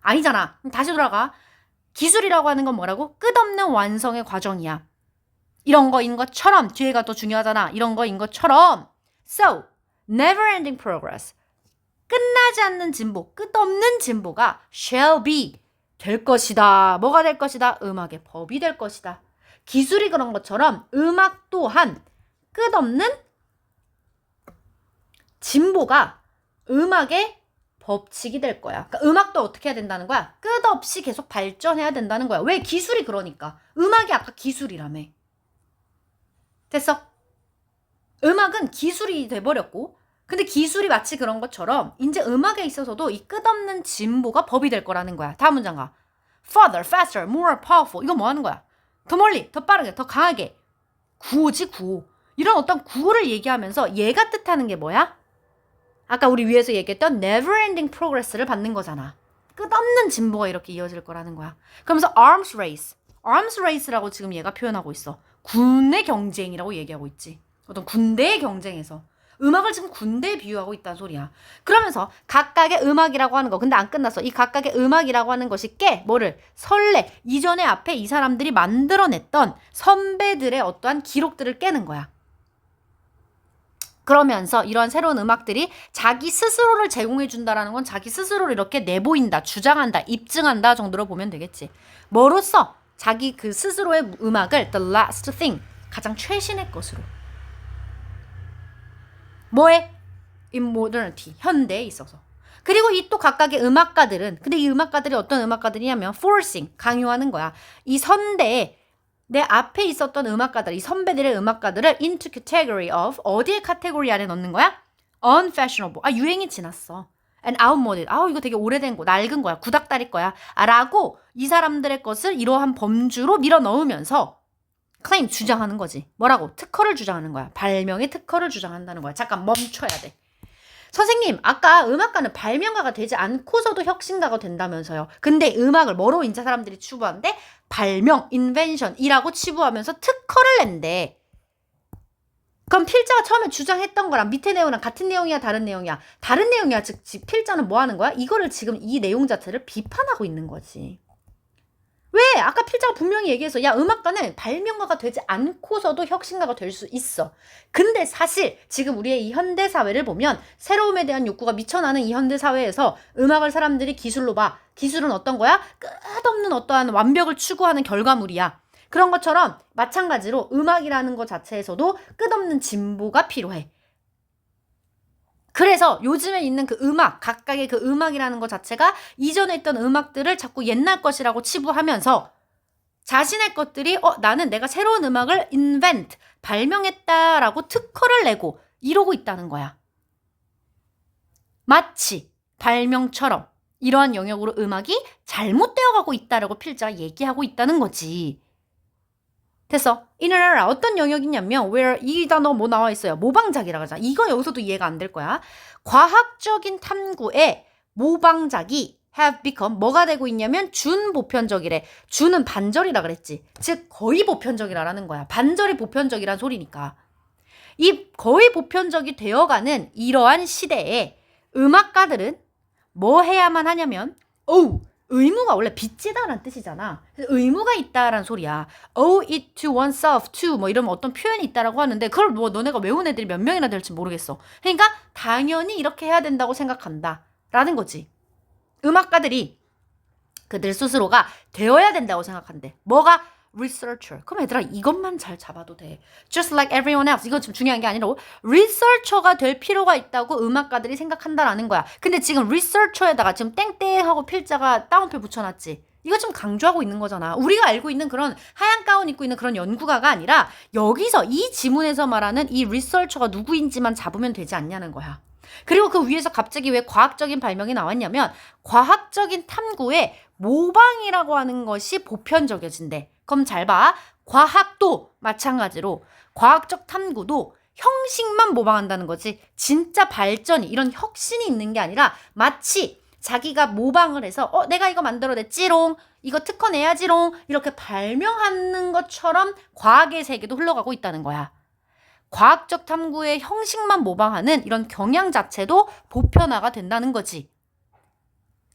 아니잖아. 다시 돌아가. 기술이라고 하는 건 뭐라고? 끝없는 완성의 과정이야. 이런 거인 것처럼 뒤에가 더 중요하잖아. 이런 거인 것처럼 So, never ending progress. 끝나지 않는 진보, 끝없는 진보가 shall be 될 것이다. 뭐가 될 것이다? 음악의 법이 될 것이다. 기술이 그런 것처럼 음악 또한 끝없는 진보가 음악의 법칙이 될 거야. 그러니까 음악도 어떻게 해야 된다는 거야? 끝없이 계속 발전해야 된다는 거야. 왜? 기술이 그러니까. 음악이 아까 기술이라며. 됐어? 음악은 기술이 돼버렸고 근데 기술이 마치 그런 것처럼 이제 음악에 있어서도 이 끝없는 진보가 법이 될 거라는 거야. 다음 문장 가. Further, faster, more powerful. 이거 뭐 하는 거야? 더 멀리, 더 빠르게, 더 강하게. 구호지, 구호. 이런 어떤 구호를 얘기하면서 얘가 뜻하는 게 뭐야? 아까 우리 위에서 얘기했던 never ending progress를 받는 거잖아. 끝없는 진보가 이렇게 이어질 거라는 거야. 그러면서 arms race라고 지금 얘가 표현하고 있어. 군의 경쟁이라고 얘기하고 있지. 어떤 군대의 경쟁에서. 음악을 지금 군대에 비유하고 있다는 소리야. 그러면서 각각의 음악이라고 하는 거. 근데 안 끝났어. 이 각각의 음악이라고 하는 것이 뭐를? 설레. 이전에 앞에 이 사람들이 만들어냈던 선배들의 어떠한 기록들을 깨는 거야. 그러면서 이런 새로운 음악들이 자기 스스로를 제공해준다라는 건 자기 스스로를 이렇게 내보인다, 주장한다, 입증한다 정도로 보면 되겠지. 뭐로써? 자기 그 스스로의 음악을 the last thing, 가장 최신의 것으로. 뭐에? in modernity, 현대에 있어서. 그리고 이 또 각각의 음악가들은, 근데 이 음악가들이 어떤 음악가들이냐면 forcing, 강요하는 거야. 이 선대에 내 앞에 있었던 음악가들, 이 선배들의 음악가들을 into category of, 어디의 카테고리 안에 넣는 거야? unfashionable, 유행이 지났어. and outmoded, 이거 되게 오래된 거, 낡은 거야, 구닥다리 거야 라고 이 사람들의 것을 이러한 범주로 밀어 넣으면서 claim, 주장하는 거지. 뭐라고? 특허를 주장하는 거야. 발명의 특허를 주장한다는 거야. 잠깐 멈춰야 돼. 선생님, 아까 음악가는 발명가가 되지 않고서도 혁신가가 된다면서요. 근데 음악을 뭐로 이제 사람들이 치부하는데? 발명, invention이라고 치부하면서 특허를 낸대. 그럼 필자가 처음에 주장했던 거랑 밑에 내용이랑 같은 내용이야, 다른 내용이야? 다른 내용이야. 즉 필자는 뭐 하는 거야? 이거를 지금 이 내용 자체를 비판하고 있는 거지. 왜? 아까 필자가 분명히 얘기해서 야, 음악가는 발명가가 되지 않고서도 혁신가가 될 수 있어. 근데 사실 지금 우리의 이 현대사회를 보면 새로움에 대한 욕구가 미쳐나는 이 현대사회에서 음악을 사람들이 기술로 봐. 기술은 어떤 거야? 끝없는 어떠한 완벽을 추구하는 결과물이야. 그런 것처럼 마찬가지로 음악이라는 것 자체에서도 끝없는 진보가 필요해. 그래서 요즘에 있는 그 음악, 각각의 그 음악이라는 것 자체가 이전에 있던 음악들을 자꾸 옛날 것이라고 치부하면서 자신의 것들이 나는 내가 새로운 음악을 invent, 발명했다라고 특허를 내고 이러고 있다는 거야. 마치 발명처럼 이러한 영역으로 음악이 잘못되어 가고 있다라고 필자가 얘기하고 있다는 거지. 됐어. in an era, 어떤 영역이냐면 where, 이 단어 뭐 나와 있어요? 모방작이라고 하잖아. 이거 여기서도 이해가 안 될 거야. 과학적인 탐구에 모방작이 have become, 뭐가 되고 있냐면 준보편적이래. 준은 반절이라 그랬지. 즉 거의 보편적이라는 거야. 반절이 보편적이란 소리니까. 이 거의 보편적이 되어가는 이러한 시대에 음악가들은 뭐 해야만 하냐면 의무가 원래 빚지다라는 뜻이잖아. 의무가 있다라는 소리야. Owe it to oneself to 뭐 이런 어떤 표현이 있다라고 하는데 그걸 뭐 너네가 외운 애들이 몇 명이나 될지 모르겠어. 그러니까 당연히 이렇게 해야 된다고 생각한다 라는 거지. 음악가들이 그들 스스로가 되어야 된다고 생각한대. 뭐가? researcher. 그럼 얘들아 이것만 잘 잡아도 돼. Just like everyone else. 이거 지금 중요한 게 아니라 researcher가 될 필요가 있다고 음악가들이 생각한다라는 거야. 근데 지금 researcher에다가 지금 땡땡하고 필자가 따옴표 붙여놨지. 이거 지금 강조하고 있는 거잖아. 우리가 알고 있는 그런 하얀 가운 입고 있는 그런 연구가가 아니라 여기서 이 지문에서 말하는 이 researcher가 누구인지만 잡으면 되지 않냐는 거야. 그리고 그 위에서 갑자기 왜 과학적인 발명이 나왔냐면 과학적인 탐구에 모방이라고 하는 것이 보편적이어진대. 그럼 잘 봐. 과학도 마찬가지로 과학적 탐구도 형식만 모방한다는 거지. 진짜 발전이 이런 혁신이 있는 게 아니라 마치 자기가 모방을 해서 내가 이거 만들어냈지롱. 이거 특허 내야지롱. 이렇게 발명하는 것처럼 과학의 세계도 흘러가고 있다는 거야. 과학적 탐구의 형식만 모방하는 이런 경향 자체도 보편화가 된다는 거지.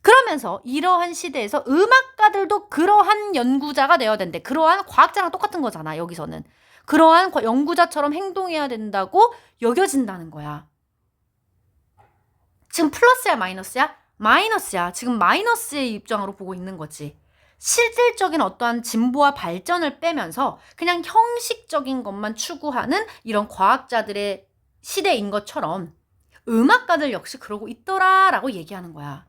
그러면서 이러한 시대에서 음악가들도 그러한 연구자가 되어야 된대. 그러한 과학자랑 똑같은 거잖아, 여기서는. 그러한 연구자처럼 행동해야 된다고 여겨진다는 거야. 지금 플러스야, 마이너스야? 마이너스야. 지금 마이너스의 입장으로 보고 있는 거지. 실질적인 어떠한 진보와 발전을 빼면서 그냥 형식적인 것만 추구하는 이런 과학자들의 시대인 것처럼 음악가들 역시 그러고 있더라라고 얘기하는 거야.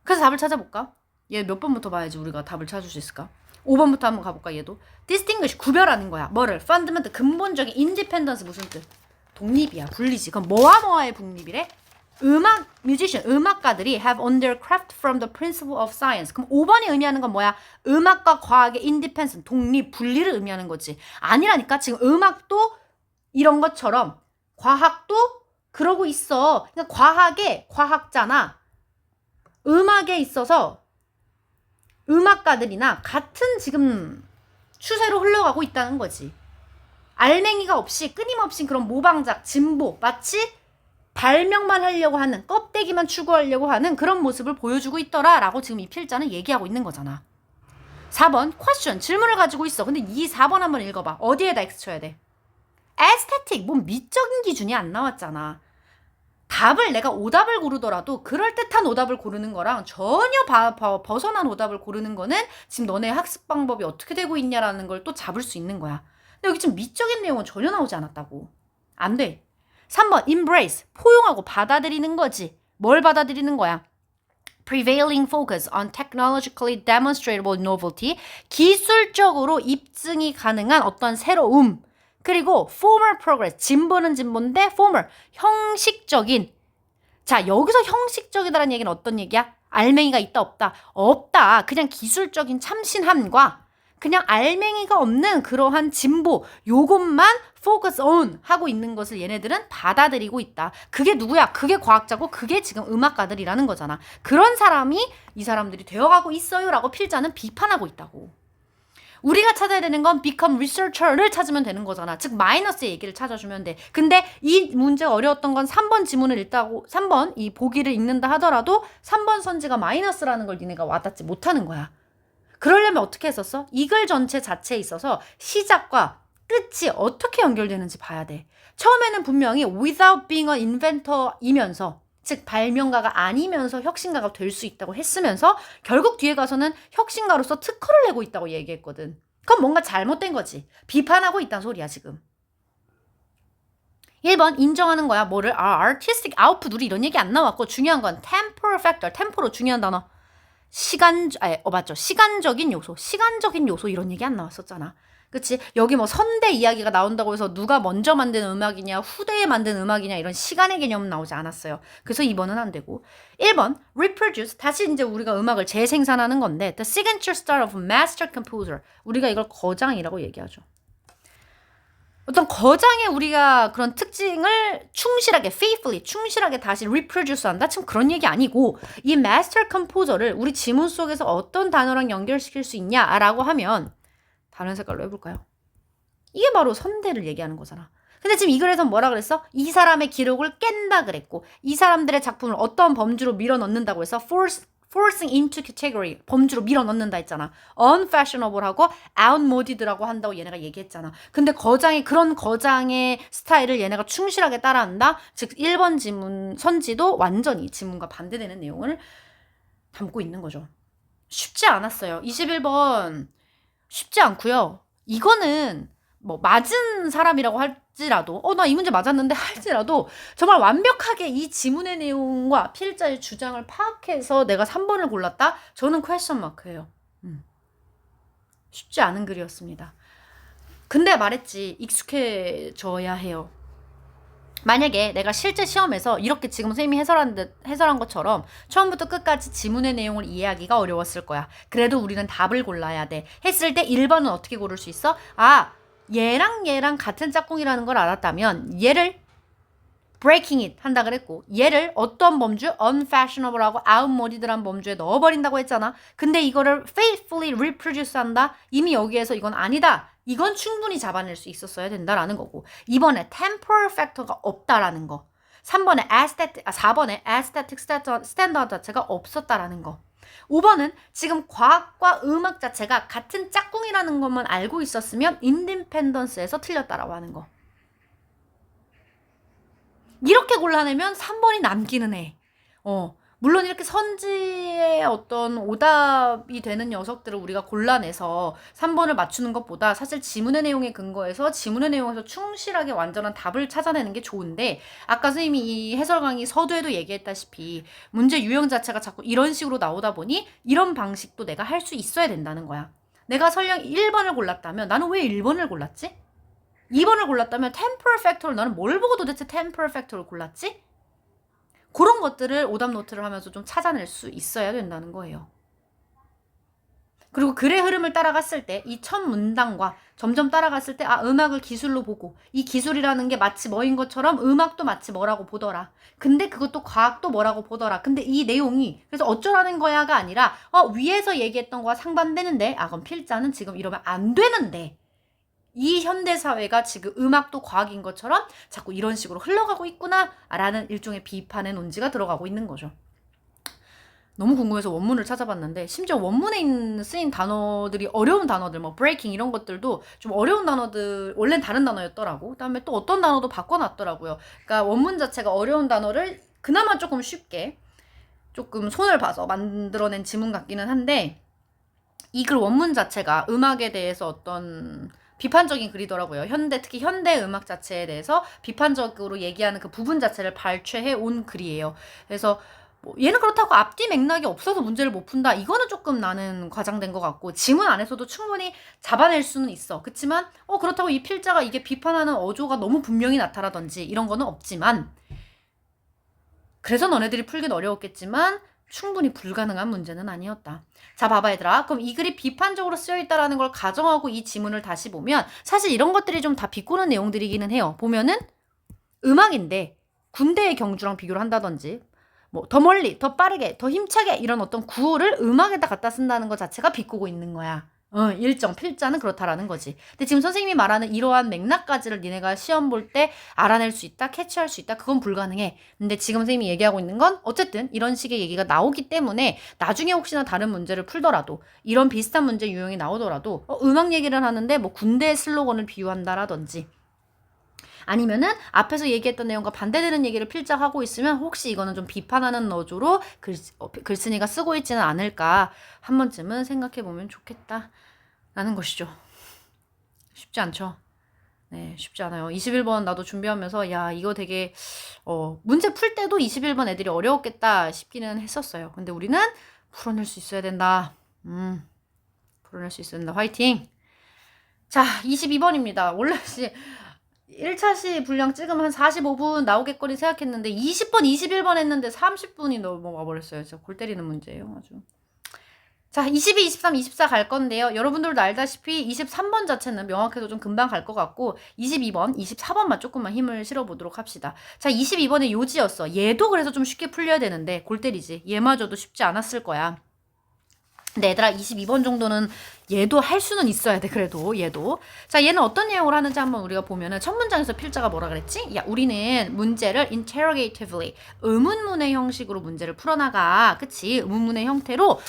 그래서 답을 찾아볼까? 얘 몇 번부터 봐야지 우리가 답을 찾을 수 있을까? 5번부터 한번 가볼까 얘도? distinguish, 구별하는 거야. 뭐를? fundamental, 근본적인 independence 무슨 뜻? 독립이야. 분리지. 그럼 뭐와 뭐와의 독립이래? 음악가들이 have on their craft from the principle of science. 그럼 5번이 의미하는 건 뭐야? 음악과 과학의 independence, 독립, 분리를 의미하는 거지. 아니라니까. 지금 음악도 이런 것처럼 과학도 그러고 있어. 그러니까 과학의 과학자나 음악에 있어서 음악가들이나 같은 지금 추세로 흘러가고 있다는 거지. 알맹이가 없이 끊임없이 그런 모방작, 진보, 마치 발명만 하려고 하는, 껍데기만 추구하려고 하는 그런 모습을 보여주고 있더라라고 지금 이 필자는 얘기하고 있는 거잖아. 4번 question, 질문을 가지고 있어. 근데 이 4번 한번 읽어봐. 어디에다 X 쳐야 돼? aesthetic, 뭔 미적인 기준이 안 나왔잖아. 답을 내가 오답을 고르더라도 그럴듯한 오답을 고르는 거랑 전혀 벗어난 오답을 고르는 거는 지금 너네 학습 방법이 어떻게 되고 있냐라는 걸 또 잡을 수 있는 거야. 근데 여기 지금 미적인 내용은 전혀 나오지 않았다고. 안 돼. 3번 embrace, 포용하고 받아들이는 거지. 뭘 받아들이는 거야? prevailing focus on technologically demonstrable novelty, 기술적으로 입증이 가능한 어떤 새로움. 그리고 formal progress, 진보는 진보인데 formal, 형식적인. 자, 여기서 형식적이다라는 얘기는 어떤 얘기야? 알맹이가 있다 없다? 없다. 그냥 기술적인 참신함과 그냥 알맹이가 없는 그러한 진보, 요것만 focus on 하고 있는 것을 얘네들은 받아들이고 있다. 그게 누구야? 그게 과학자고 그게 지금 음악가들이라는 거잖아. 그런 사람이 이 사람들이 되어가고 있어요 라고 필자는 비판하고 있다고. 우리가 찾아야 되는 건 become researcher를 찾으면 되는 거잖아. 즉 마이너스의 얘기를 찾아주면 돼. 근데 이 문제가 어려웠던 건 3번 지문을 읽다고 3번 이 보기를 읽는다 하더라도 3번 선지가 마이너스라는 걸 니네가 와닿지 못하는 거야. 그러려면 어떻게 했었어? 이 글 전체 자체에 있어서 시작과 끝이 어떻게 연결되는지 봐야 돼. 처음에는 분명히 without being an inventor이면서 즉 발명가가 아니면서 혁신가가 될 수 있다고 했으면서 결국 뒤에 가서는 혁신가로서 특허를 내고 있다고 얘기했거든. 그건 뭔가 잘못된 거지. 비판하고 있다는 소리야 지금. 1번 인정하는 거야. 뭐를? artistic output. 우리 이런 얘기 안 나왔고 중요한 건 temporal factor. 템포로 중요한 단어. 맞죠. 시간적인 요소. 시간적인 요소 이런 얘기 안 나왔었잖아. 그치? 여기 뭐 선대 이야기가 나온다고 해서 누가 먼저 만든 음악이냐 후대에 만든 음악이냐 이런 시간의 개념은 나오지 않았어요. 그래서 2번은 안 되고 1번 reproduce 다시 이제 우리가 음악을 재생산하는 건데 the signature style of master composer 우리가 이걸 거장이라고 얘기하죠. 어떤 거장의 우리가 그런 특징을 충실하게 faithfully 충실하게 다시 reproduce 한다? 지금 그런 얘기 아니고 이 master composer를 우리 지문 속에서 어떤 단어랑 연결시킬 수 있냐라고 하면 다른 색깔로 해볼까요? 이게 바로 선대를 얘기하는 거잖아. 근데 지금 이 글에서 뭐라 그랬어? 이 사람의 기록을 깬다 그랬고, 이 사람들의 작품을 어떤 범주로 밀어넣는다고 해서 forcing into category, 범주로 밀어넣는다 했잖아. unfashionable하고 outmoded라고 한다고 얘네가 얘기했잖아. 근데 그런 거장의 스타일을 얘네가 충실하게 따라한다? 즉 1번 지문 선지도 완전히 지문과 반대되는 내용을 담고 있는 거죠. 쉽지 않았어요. 21번 쉽지 않고요. 이거는 뭐 맞은 사람이라고 할지라도 나 이 문제 맞았는데 할지라도 정말 완벽하게 이 지문의 내용과 필자의 주장을 파악해서 내가 3번을 골랐다? 저는 퀘스천 마크예요. 쉽지 않은 글이었습니다. 근데 말했지, 익숙해져야 해요. 만약에 내가 실제 시험에서 이렇게 지금 선생님이 해설한 것처럼 처음부터 끝까지 지문의 내용을 이해하기가 어려웠을 거야. 그래도 우리는 답을 골라야 돼. 했을 때 1번은 어떻게 고를 수 있어? 얘랑 같은 짝꿍이라는 걸 알았다면 얘를 breaking it 한다 그랬고, 얘를 어떤 범주? unfashionable하고 outmoded란 범주에 넣어버린다고 했잖아. 근데 이거를 faithfully reproduce 한다? 이미 여기에서 이건 아니다. 이건 충분히 잡아낼 수 있었어야 된다라는 거고, 2번에 temporal factor가 없다라는 거, 4번에 aesthetic standard 자체가 없었다라는 거, 5번은 지금 과학과 음악 자체가 같은 짝꿍이라는 것만 알고 있었으면 인디펜던스에서 틀렸다라고 하는 거. 이렇게 골라내면 3번이 남기는 해. 물론 이렇게 선지의 어떤 오답이 되는 녀석들을 우리가 골라내서 3번을 맞추는 것보다 사실 지문의 내용에 근거해서 지문의 내용에서 충실하게 완전한 답을 찾아내는 게 좋은데, 아까 선생님이 이 해설 강의 서두에도 얘기했다시피 문제 유형 자체가 자꾸 이런 식으로 나오다 보니 이런 방식도 내가 할 수 있어야 된다는 거야. 내가 설령 1번을 골랐다면 나는 왜 1번을 골랐지? 2번을 골랐다면 temporal factor를 나는 뭘 보고 도대체 temporal factor를 골랐지? 그런 것들을 오답 노트를 하면서 좀 찾아낼 수 있어야 된다는 거예요. 그리고 글의 흐름을 따라갔을 때 이 첫 문단과 점점 따라갔을 때 음악을 기술로 보고, 이 기술이라는 게 마치 뭐인 것처럼 음악도 마치 뭐라고 보더라. 근데 그것도 과학도 뭐라고 보더라. 근데 이 내용이 그래서 어쩌라는 거야가 아니라 위에서 얘기했던 거와 상반되는데 그럼 필자는 지금 이러면 안 되는데 이 현대사회가 지금 음악도 과학인 것처럼 자꾸 이런 식으로 흘러가고 있구나 라는 일종의 비판의 논지가 들어가고 있는 거죠. 너무 궁금해서 원문을 찾아봤는데 심지어 원문에 쓰인 단어들이 어려운 단어들, 뭐 breaking 이런 것들도 좀 어려운 단어들, 원래는 다른 단어였더라고. 그다음에 또 어떤 단어도 바꿔놨더라고요. 그러니까 원문 자체가 어려운 단어를 그나마 조금 쉽게 조금 손을 봐서 만들어낸 지문 같기는 한데, 이 글 원문 자체가 음악에 대해서 어떤 비판적인 글이더라고요. 특히 현대 음악 자체에 대해서 비판적으로 얘기하는 그 부분 자체를 발췌해 온 글이에요. 그래서 얘는 그렇다고 앞뒤 맥락이 없어서 문제를 못 푼다, 이거는 조금 나는 과장된 것 같고, 지문 안에서도 충분히 잡아낼 수는 있어. 그렇지만 그렇다고 이 필자가 이게 비판하는 어조가 너무 분명히 나타나던지 이런 거는 없지만, 그래서 너네들이 풀긴 어려웠겠지만 충분히 불가능한 문제는 아니었다. 자, 봐봐 얘들아. 그럼 이 글이 비판적으로 쓰여있다라는 걸 가정하고 이 지문을 다시 보면 사실 이런 것들이 좀 다 비꼬는 내용들이기는 해요. 보면은 음악인데 군대의 경주랑 비교를 한다든지, 더 멀리, 더 빠르게, 더 힘차게 이런 어떤 구호를 음악에다 갖다 쓴다는 것 자체가 비꼬고 있는 거야. 일정 필자는 그렇다라는 거지. 근데 지금 선생님이 말하는 이러한 맥락까지를 니네가 시험 볼 때 알아낼 수 있다, 캐치할 수 있다, 그건 불가능해. 근데 지금 선생님이 얘기하고 있는 건 어쨌든 이런 식의 얘기가 나오기 때문에 나중에 혹시나 다른 문제를 풀더라도, 이런 비슷한 문제 유형이 나오더라도 음악 얘기를 하는데 군대 슬로건을 비유한다라든지, 아니면은 앞에서 얘기했던 내용과 반대되는 얘기를 필자하고 있으면 혹시 이거는 좀 비판하는 어조로 글쓴이가 쓰고 있지는 않을까 한 번쯤은 생각해보면 좋겠다 라는 것이죠. 쉽지 않죠. 네, 쉽지 않아요. 21번 나도 준비하면서 이거 되게 문제 풀 때도 21번 애들이 어려웠겠다 싶기는 했었어요. 근데 우리는 풀어낼 수 있어야 된다. 풀어낼 수 있어야 된다. 화이팅! 자, 22번입니다. 원래 1차시 분량 찍으면 한 45분 나오겠거리 생각했는데 20번, 21번 했는데 30분이 넘어가 버렸어요. 진짜 골 때리는 문제예요. 아주. 자, 22, 23, 24 갈 건데요. 여러분들도 알다시피 23번 자체는 명확해도 좀 금방 갈 것 같고 22번, 24번만 조금만 힘을 실어보도록 합시다. 자, 22번에 요지였어. 얘도 그래서 좀 쉽게 풀려야 되는데 골 때리지. 얘마저도 쉽지 않았을 거야. 근데 얘들아 22번 정도는 얘도 할 수는 있어야 돼. 그래도 얘도. 자, 얘는 어떤 내용을 하는지 한번 우리가 보면은 첫 문장에서 필자가 뭐라 그랬지? 야, 우리는 문제를 interrogatively 의문문의 형식으로 문제를 풀어나가. 그치? 의문문의 형태로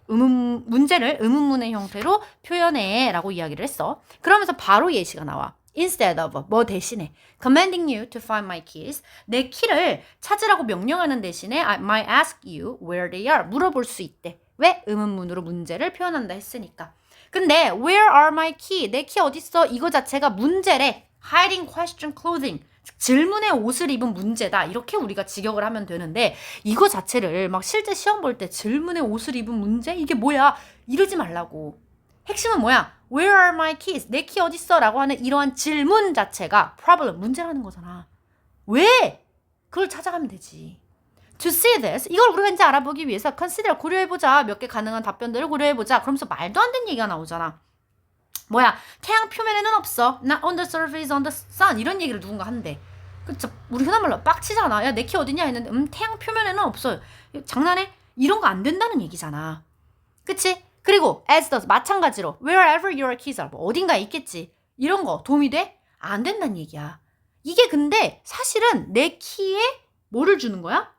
문제를 의문문의 형태로 표현해 라고 이야기를 했어. 그러면서 바로 예시가 나와. Instead of 뭐 대신에 commanding you to find my keys 내 키를 찾으라고 명령하는 대신에 I might ask you where they are 물어볼 수 있대. 왜? 의문문으로 문제를 표현한다 했으니까. 근데 where are my key? 내 키 어딨어? 이거 자체가 문제래. hiding question clothing. 질문의 옷을 입은 문제다. 이렇게 우리가 직역을 하면 되는데 이거 자체를 막 실제 시험 볼 때 질문의 옷을 입은 문제? 이게 뭐야? 이러지 말라고. 핵심은 뭐야? Where are my keys? 내 키 어딨어? 라고 하는 이러한 질문 자체가 problem, 문제라는 거잖아. 왜? 그걸 찾아가면 되지. To see this, 이걸 우리가 이제 알아보기 위해서 consider, 고려해보자. 몇 개 가능한 답변들을 고려해보자. 그러면서 말도 안 되는 얘기가 나오잖아. 뭐야? 태양 표면에는 없어. Not on the surface on the sun. 이런 얘기를 누군가 한대. 그쵸? 우리 흔한 말로 빡치잖아. 야, 내 키 어딨냐 했는데 태양 표면에는 없어요. 장난해? 이런 거 안 된다는 얘기잖아. 그치? 그리고 as does, 마찬가지로 wherever your keys are, 뭐 어딘가에 있겠지. 이런 거 도움이 돼? 안 된다는 얘기야. 이게 근데 사실은 내 키에 뭐를 주는 거야?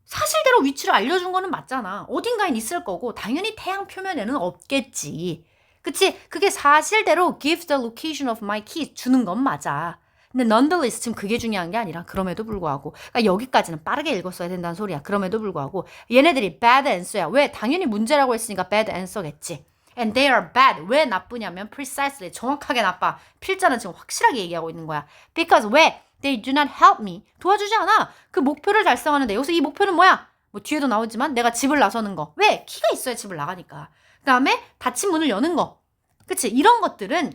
사실대로 위치를 알려준 거는 맞잖아. 어딘가엔 있을 거고 당연히 태양 표면에는 없겠지. 그치? 그게 사실대로 give the location of my keys 주는 건 맞아. 근데 nonetheless 지금 그게 중요한 게 아니라 그럼에도 불구하고 그러니까 여기까지는 빠르게 읽었어야 된다는 소리야. 그럼에도 불구하고 얘네들이 bad answer야. 왜? 당연히 문제라고 했으니까 bad answer겠지. And they are bad. 왜 나쁘냐면 precisely 정확하게 나빠. 필자는 지금 확실하게 얘기하고 있는 거야. Because 왜? They do not help me. 도와주지 않아. 그 목표를 달성하는데 여기서 이 목표는 뭐야? 뭐 뒤에도 나오지만 내가 집을 나서는 거. 왜? 키가 있어야 집을 나가니까. 그 다음에 닫힌 문을 여는 거. 그치? 이런 것들은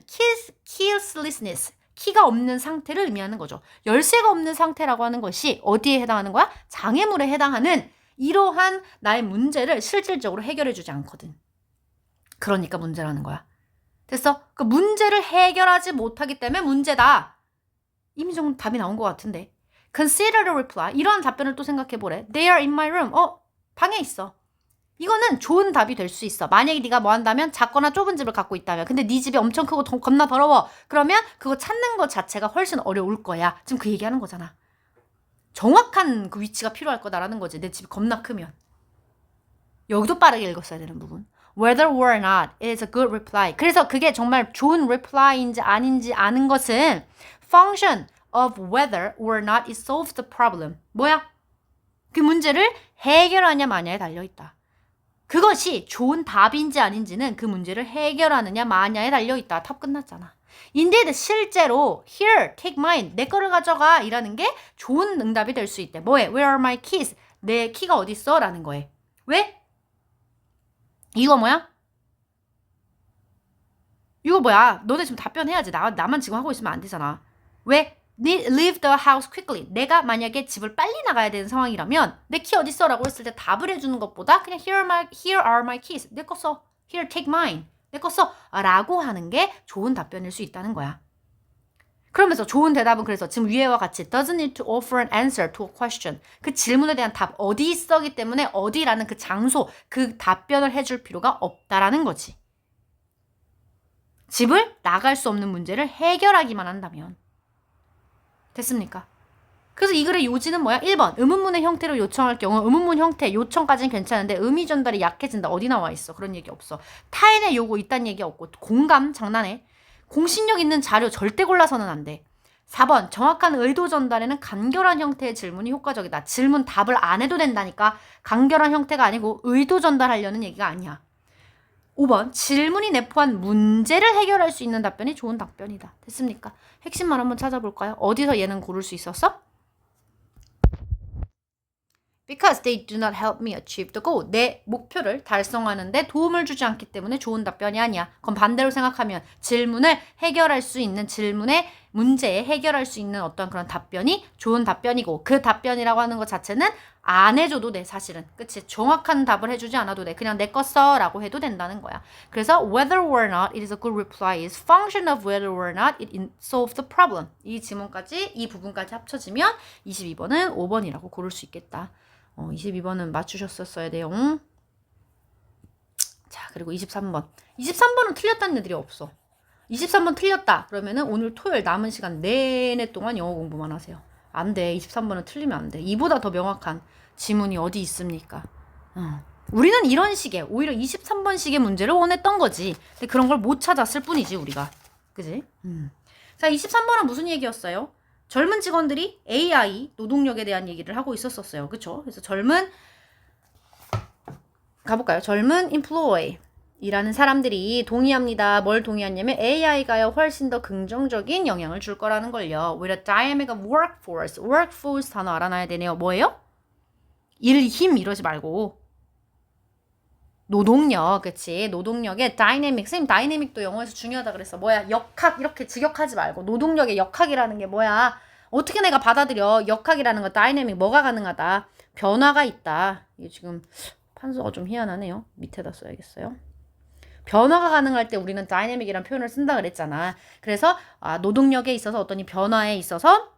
keylessness. 키가 없는 상태를 의미하는 거죠. 열쇠가 없는 상태라고 하는 것이 어디에 해당하는 거야? 장애물에 해당하는 이러한 나의 문제를 실질적으로 해결해 주지 않거든. 그러니까 문제라는 거야. 됐어? 그 문제를 해결하지 못하기 때문에 문제다. 이미 좀 답이 나온 것 같은데. Consider the reply. 이러한 답변을 또 생각해 보래. They are in my room. 방에 있어. 이거는 좋은 답이 될 수 있어. 만약에 네가 뭐 한다면 작거나 좁은 집을 갖고 있다면 근데 네 집이 엄청 크고 겁나 더러워. 그러면 그거 찾는 것 자체가 훨씬 어려울 거야. 지금 그 얘기하는 거잖아. 정확한 그 위치가 필요할 거다라는 거지. 내 집이 겁나 크면. 여기도 빠르게 읽었어야 되는 부분. Whether or not it is a good reply. 그래서 그게 정말 좋은 reply인지 아닌지 아는 것은 function of whether or not it solves the problem. 뭐야? 그 문제를 해결하냐 마냐에 달려있다. 그것이 좋은 답인지 아닌지는 그 문제를 해결하느냐 마냐에 달려있다. 탑 끝났잖아. Indeed, 실제로 here, take mine, 내 거를 가져가 이라는 게 좋은 응답이 될 수 있대. 뭐해? Where are my keys? 내 키가 어딨어? 라는 거에. 왜? 이거 뭐야? 이거 뭐야? 너네 지금 답변해야지. 나만 지금 하고 있으면 안 되잖아. 왜? Leave the house quickly. 내가 만약에 집을 빨리 나가야 되는 상황이라면 내 키 어딨어? 라고 했을 때 답을 해주는 것보다 그냥 here are my keys. 내 거 써. Here, take mine. 내 거 써. 라고 하는 게 좋은 답변일 수 있다는 거야. 그러면서 좋은 대답은 그래서 지금 위에와 같이 doesn't need to offer an answer to a question. 그 질문에 대한 답 어디 있어기 때문에 어디라는 그 장소, 그 답변을 해줄 필요가 없다라는 거지. 집을 나갈 수 없는 문제를 해결하기만 한다면. 됐습니까? 그래서 이 글의 요지는 뭐야? 1번 의문문의 형태로 요청할 경우 의문문 형태 요청까지는 괜찮은데 의미 전달이 약해진다. 어디 나와 있어? 그런 얘기 없어. 타인의 요구 있다는 얘기 없고 공감 장난해. 공신력 있는 자료 절대 골라서는 안 돼. 4번 정확한 의도 전달에는 간결한 형태의 질문이 효과적이다. 질문 답을 안 해도 된다니까. 간결한 형태가 아니고 의도 전달하려는 얘기가 아니야. 5번 질문이 내포한 문제를 해결할 수 있는 답변이 좋은 답변이다. 됐습니까? 핵심만 한번 찾아볼까요? 어디서 얘는 고를 수 있었어? Because they do not help me achieve the goal. 내 목표를 달성하는데 도움을 주지 않기 때문에 좋은 답변이 아니야. 그럼 반대로 생각하면 질문을 해결할 수 있는 질문의 문제에 해결할 수 있는 어떤 그런 답변이 좋은 답변이고 그 답변이라고 하는 것 자체는 안 해줘도 돼 사실은. 그치? 정확한 답을 해주지 않아도 돼. 그냥 내 거 써 라고 해도 된다는 거야. 그래서 whether or not it is a good reply is function of whether or not it solves the problem. 이 지문까지 이 부분까지 합쳐지면 22번은 5번이라고 고를 수 있겠다. 22번은 맞추셨었어야 돼요. 그리고 23번. 23번은 틀렸다는 애들이 없어. 23번 틀렸다. 그러면은 오늘 토요일 남은 시간 내내 동안 영어 공부만 하세요. 안 돼. 23번은 틀리면 안 돼. 이보다 더 명확한 지문이 어디 있습니까? 우리는 이런 식의, 오히려 23번식의 문제를 원했던 거지. 근데 그런 걸 못 찾았을 뿐이지, 우리가. 그지? 자, 23번은 무슨 얘기였어요? 젊은 직원들이 AI, 노동력에 대한 얘기를 하고 있었어요. 그쵸? 그래서 가볼까요? 젊은 employee. 일하는 사람들이 동의합니다. 뭘 동의하냐면 AI가요 훨씬 더 긍정적인 영향을 줄 거라는 걸요. with a dynamic workforce. workforce 단어 알아놔야 되네요. 뭐예요? 일, 힘 이러지 말고 노동력, 그치? 노동력의 다이내믹. 선생님 다이내믹도 영어에서 중요하다 그랬어. 뭐야? 역학 이렇게 직역하지 말고 노동력의 역학이라는 게 뭐야? 어떻게 내가 받아들여? 역학이라는 거 다이내믹 뭐가 가능하다? 변화가 있다. 이게 지금 판서가 좀 희한하네요. 밑에다 써야겠어요. 변화가 가능할 때 우리는 다이내믹이라는 표현을 쓴다 그랬잖아. 그래서 노동력에 있어서 어떤 이 변화에 있어서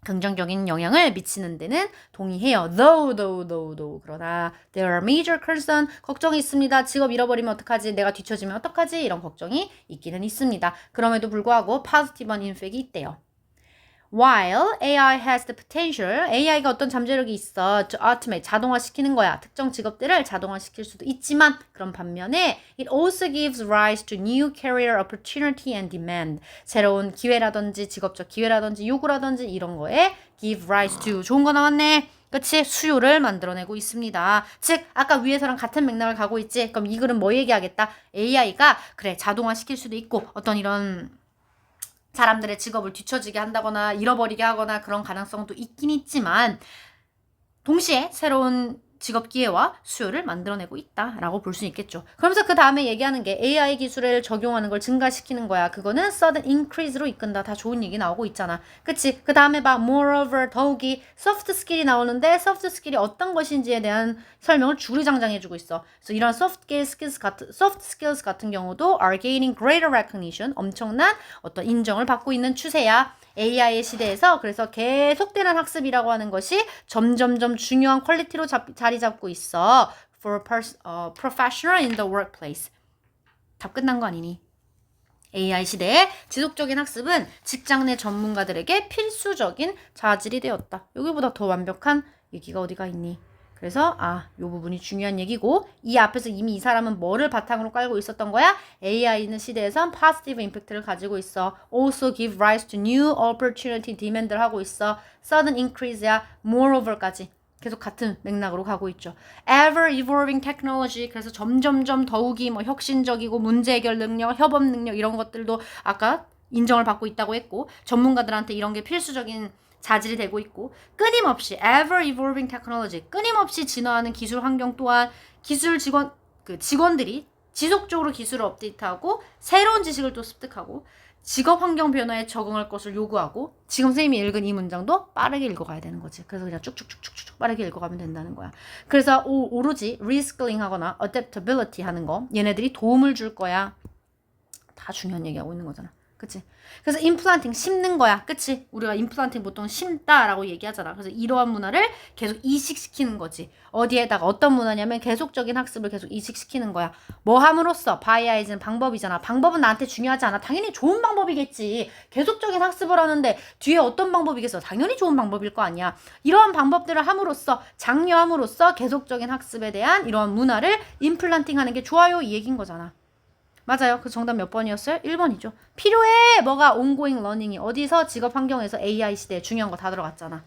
긍정적인 영향을 미치는 데는 동의해요. though. 그러나 there are major concern. 걱정이 있습니다. 직업 잃어버리면 어떡하지? 내가 뒤처지면 어떡하지? 이런 걱정이 있기는 있습니다. 그럼에도 불구하고 positive한 인팩이 있대요. While AI has the potential, AI가 어떤 잠재력이 있어 to automate, 자동화시키는 거야. 특정 직업들을 자동화시킬 수도 있지만 그런 반면에 it also gives rise to new career opportunity and demand. 새로운 기회라든지 직업적 기회라든지 요구라든지 이런 거에 give rise to. 좋은 거 나왔네. 그치? 수요를 만들어내고 있습니다. 즉 아까 위에서랑 같은 맥락을 가고 있지? 그럼 이 글은 뭐 얘기하겠다? AI가 그래 자동화시킬 수도 있고 어떤 이런 사람들의 직업을 뒤처지게 한다거나 잃어버리게 하거나 그런 가능성도 있긴 있지만 동시에 새로운 직업 기회와 수요를 만들어내고 있다라고 볼 수 있겠죠. 그러면서 그 다음에 얘기하는 게 AI 기술을 적용하는 걸 증가시키는 거야. 그거는 sudden increase로 이끈다. 다 좋은 얘기 나오고 있잖아. 그치? 그 다음에 봐. moreover, 더욱이 soft skill이 나오는데 soft skill이 어떤 것인지에 대한 설명을 주구장창해주고 있어. 그래서 이런 soft skills 같은 경우도 are gaining greater recognition. 엄청난 어떤 인정을 받고 있는 추세야. AI의 시대에서 그래서 계속되는 학습이라고 하는 것이 점점점 중요한 퀄리티로 자리 잡고 있어. For professional in the workplace. 답 끝난 거 아니니? AI 시대의 지속적인 학습은 직장 내 전문가들에게 필수적인 자질이 되었다. 여기보다 더 완벽한 얘기가 어디가 있니? 그래서 요 부분이 중요한 얘기고 이 앞에서 이미 이 사람은 뭐를 바탕으로 깔고 있었던 거야? AI는 시대에선 positive impact를 가지고 있어. Also give rise to new opportunity demand를 하고 있어. Sudden increase야. Moreover까지. 계속 같은 맥락으로 가고 있죠. Ever evolving technology. 그래서 점점점 더욱이 뭐 혁신적이고 문제 해결 능력, 협업 능력 이런 것들도 아까 인정을 받고 있다고 했고 전문가들한테 이런 게 필수적인 자질이 되고 있고 끊임없이 ever evolving technology 끊임없이 진화하는 기술 환경 또한 기술 직원들이 지속적으로 기술을 업데이트하고 새로운 지식을 또 습득하고 직업 환경 변화에 적응할 것을 요구하고 지금 선생님이 읽은 이 문장도 빠르게 읽어가야 되는 거지. 그래서 그냥 쭉쭉쭉쭉쭉 빠르게 읽어가면 된다는 거야. 그래서 오로지 reskilling 하거나 adaptability 하는 거 얘네들이 도움을 줄 거야. 다 중요한 얘기하고 있는 거잖아. 그치? 그래서 임플란팅 심는 거야. 그치? 우리가 임플란팅 보통 심다라고 얘기하잖아. 그래서 이러한 문화를 계속 이식시키는 거지. 어디에다가 어떤 문화냐면 계속적인 학습을 계속 이식시키는 거야. 뭐 함으로써 바이아이즈는 방법이잖아. 방법은 나한테 중요하지 않아. 당연히 좋은 방법이겠지. 계속적인 학습을 하는데 뒤에 어떤 방법이겠어. 당연히 좋은 방법일 거 아니야. 이러한 방법들을 함으로써 장려함으로써 계속적인 학습에 대한 이러한 문화를 임플란팅 하는 게 좋아요. 이 얘기인 거잖아. 맞아요. 그 정답 몇 번이었어요? 1번이죠. 필요해! 뭐가 ongoing learning이 어디서 직업 환경에서 AI 시대에 중요한 거 다 들어갔잖아.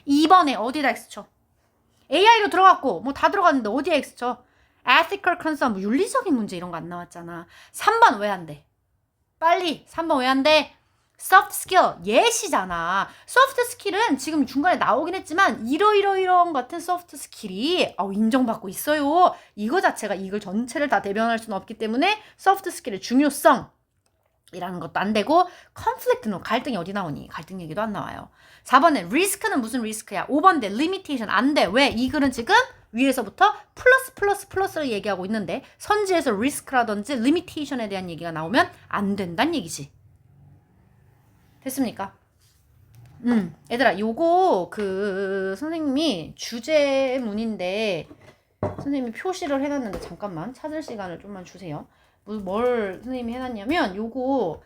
2번에 어디다 X 쳐? AI로 들어갔고 뭐 다 들어갔는데 어디에 X 쳐? ethical concern 뭐 윤리적인 문제 이런 거 안 나왔잖아. 3번 왜 안 돼? 빨리 3번 왜 안 돼? soft skill 예시잖아. soft skill은 지금 중간에 나오긴 했지만 이러이러이런 같은 soft skill이 인정받고 있어요. 이거 자체가 이걸 전체를 다 대변할 수는 없기 때문에 soft skill의 중요성 이라는 것도 안 되고 conflict는 갈등이 어디 나오니? 갈등 얘기도 안 나와요. 4번에 risk는 무슨 risk야? 5번인데 limitation 안 돼. 왜? 이 글은 지금 위에서부터 플러스를 얘기하고 있는데 선지에서 risk라든지 limitation에 대한 얘기가 나오면 안 된다는 얘기지. 됐습니까? 얘들아, 요거 선생님이 주제문인데 선생님이 표시를 해놨는데 잠깐만 찾을 시간을 좀만 주세요. 뭘 선생님이 해놨냐면 요거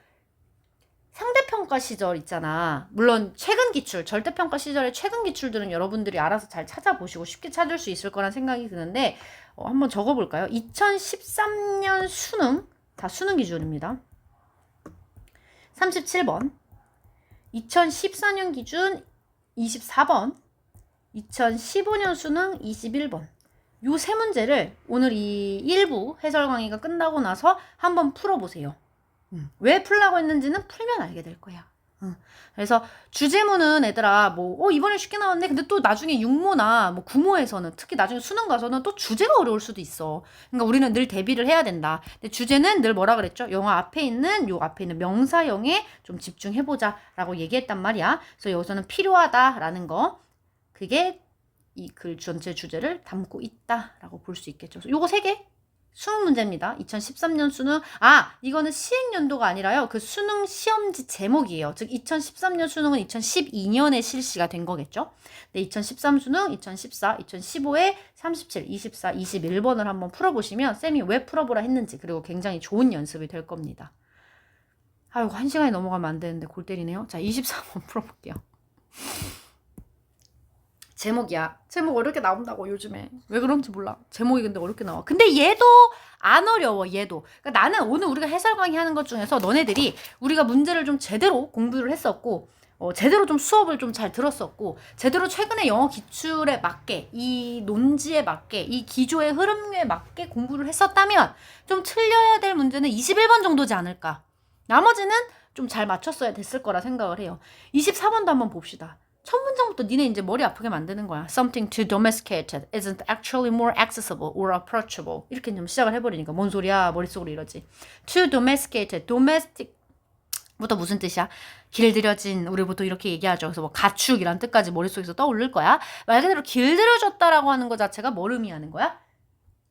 상대평가 시절 있잖아. 물론 최근 기출, 절대평가 시절의 최근 기출들은 여러분들이 알아서 잘 찾아보시고 쉽게 찾을 수 있을 거란 생각이 드는데 한번 적어볼까요? 2013년 수능, 다 수능 기준입니다. 37번, 2014년 기준 24번, 2015년 수능 21번. 요 세 문제를 오늘 이 1부 해설 강의가 끝나고 나서 한번 풀어보세요. 왜 풀라고 했는지는 풀면 알게 될 거야. 그래서 주제문은 애들아 이번에 쉽게 나왔네. 근데 또 나중에 육모나 뭐 구모에서는 특히 나중에 수능 가서는 또 주제가 어려울 수도 있어. 그러니까 우리는 늘 대비를 해야 된다. 근데 주제는 늘 뭐라 그랬죠? 영어 앞에 있는 명사형에 좀 집중해보자라고 얘기했단 말이야. 그래서 여기서는 필요하다라는 거 그게 이 글 전체 주제를 담고 있다라고 볼 수 있겠죠. 요거 3개 수능 문제입니다. 2013년 수능. 이거는 시행연도가 아니라요. 그 수능 시험지 제목이에요. 즉 2013년 수능은 2012년에 실시가 된 거겠죠. 네, 2013 수능, 2014, 2015에 37, 24, 21번을 한번 풀어보시면 쌤이 왜 풀어보라 했는지 그리고 굉장히 좋은 연습이 될 겁니다. 아이고 1시간이 넘어가면 안 되는데 골 때리네요. 자 23번 풀어볼게요. 제목이야. 제목 어렵게 나온다고 요즘에. 왜 그런지 몰라. 제목이 근데 어렵게 나와. 근데 얘도 안 어려워. 얘도. 그러니까 나는 오늘 우리가 해설 강의 하는 것 중에서 너네들이 우리가 문제를 좀 제대로 공부를 했었고 제대로 좀 수업을 좀 잘 들었었고 제대로 최근에 영어 기출에 맞게 이 논지에 맞게 이 기조의 흐름에 맞게 공부를 했었다면 좀 틀려야 될 문제는 21번 정도지 않을까. 나머지는 좀 잘 맞췄어야 됐을 거라 생각을 해요. 24번도 한번 봅시다. 첫 문장부터 니네 이제 머리 아프게 만드는 거야. Something too domesticated isn't actually more accessible or approachable. 이렇게 좀 시작을 해버리니까 뭔 소리야 머릿속으로 이러지. Too domesticated, domestic부터 무슨 뜻이야? 길들여진, 우리 보통 이렇게 얘기하죠. 그래서 뭐 가축이란 뜻까지 머릿속에서 떠오를 거야. 말 그대로 길들여졌다라고 하는 것 자체가 뭘 의미하는 거야?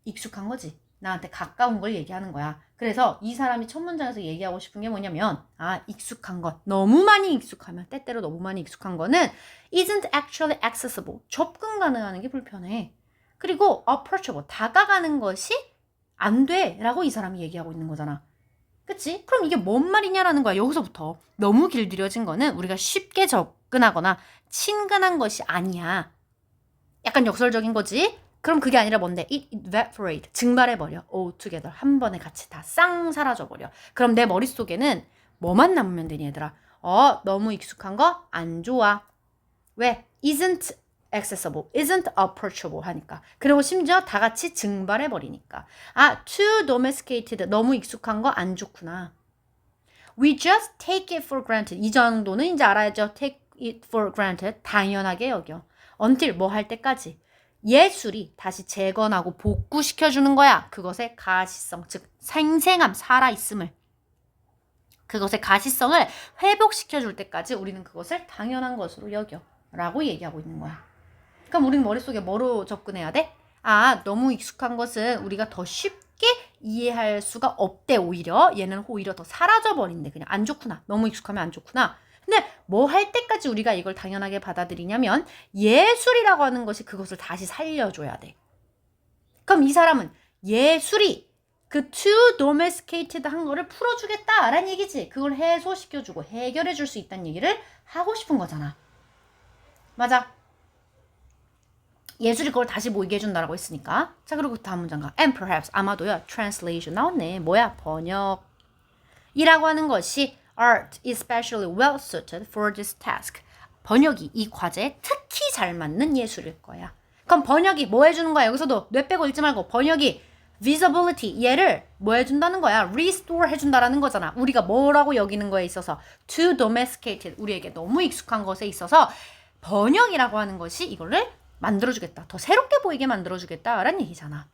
익숙한 거지. 나한테 가까운 걸 얘기하는 거야. 그래서 이 사람이 첫 문장에서 얘기하고 싶은 게 뭐냐면 익숙한 것. 너무 많이 익숙하면 때때로 너무 많이 익숙한 거는 isn't actually accessible. 접근 가능한 게 불편해. 그리고 approachable. 다가가는 것이 안 돼. 라고 이 사람이 얘기하고 있는 거잖아. 그치? 그럼 이게 뭔 말이냐라는 거야. 여기서부터. 너무 길들여진 거는 우리가 쉽게 접근하거나 친근한 것이 아니야. 약간 역설적인 거지. 그럼 그게 아니라 뭔데? It evaporate. 증발해버려. altogether. 한 번에 같이 다 쌍 사라져버려. 그럼 내 머릿속에는 뭐만 남으면 되니 얘들아? 너무 익숙한 거 안 좋아. 왜? Isn't accessible. Isn't approachable 하니까. 그리고 심지어 다 같이 증발해버리니까. too domesticated. 너무 익숙한 거 안 좋구나. We just take it for granted. 이 정도는 이제 알아야죠. Take it for granted. 당연하게 여겨. until 뭐 할 때까지. 예술이 다시 재건하고 복구시켜주는 거야. 그것의 가시성, 즉 생생함, 살아있음을. 그것의 가시성을 회복시켜줄 때까지 우리는 그것을 당연한 것으로 여겨. 라고 얘기하고 있는 거야. 그럼 우리는 머릿속에 뭐로 접근해야 돼? 너무 익숙한 것은 우리가 더 쉽게 이해할 수가 없대 오히려. 얘는 오히려 더 사라져버린대. 그냥 안 좋구나. 너무 익숙하면 안 좋구나. 근데 뭐 할 때까지 우리가 이걸 당연하게 받아들이냐면 예술이라고 하는 것이 그것을 다시 살려줘야 돼. 그럼 이 사람은 예술이 그 too domesticated 한 거를 풀어주겠다라는 얘기지. 그걸 해소시켜주고 해결해줄 수 있다는 얘기를 하고 싶은 거잖아. 맞아. 예술이 그걸 다시 모이게 해준다라고 했으니까. 자, 그리고 다음 문장 가. And perhaps 아마도요. translation 나왔네. 뭐야? 번역이라고 하는 것이 Art is especially well suited for this task. 번역이 이 과제에 특히 잘 맞는 예술일 거야. 그럼 번역이 뭐 해주는 거야? 여기서도 뇌 빼고 읽지 말고 번역이 visibility 얘를 뭐 해준다는 거야? restore 해준다라는 거잖아. 우리가 뭐라고 여기는 거에 있어서 too domesticated 우리에게 너무 익숙한 것에 있어서 번역이라고 하는 것이 이거를 만들어주겠다. 더 새롭게 보이게 만들어주겠다라는 얘기잖아.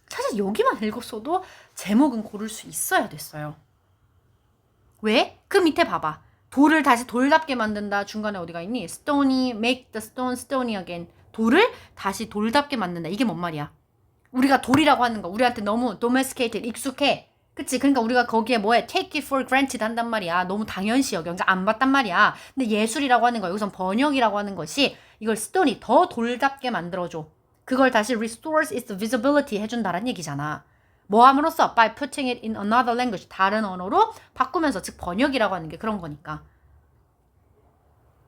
사실 여기만 읽었어도 제목은 고를 수 있어야 됐어요. 왜? 그 밑에 봐봐. 돌을 다시 돌답게 만든다. 중간에 어디가 있니? Stony, make the stone stony again. 돌을 다시 돌답게 만든다. 이게 뭔 말이야? 우리가 돌이라고 하는 거. 우리한테 너무 domesticated, 익숙해. 그치? 그러니까 우리가 거기에 뭐해? Take it for granted 한단 말이야. 너무 당연시 여겨. 그러니까 안 봤단 말이야. 근데 예술이라고 하는 거, 여기선 번역이라고 하는 것이 이걸 stony, 더 돌답게 만들어줘. 그걸 다시 restores its visibility 해준다는 얘기잖아. 뭐 함으로써 by putting it in another language 다른 언어로 바꾸면서 즉 번역이라고 하는 게 그런 거니까.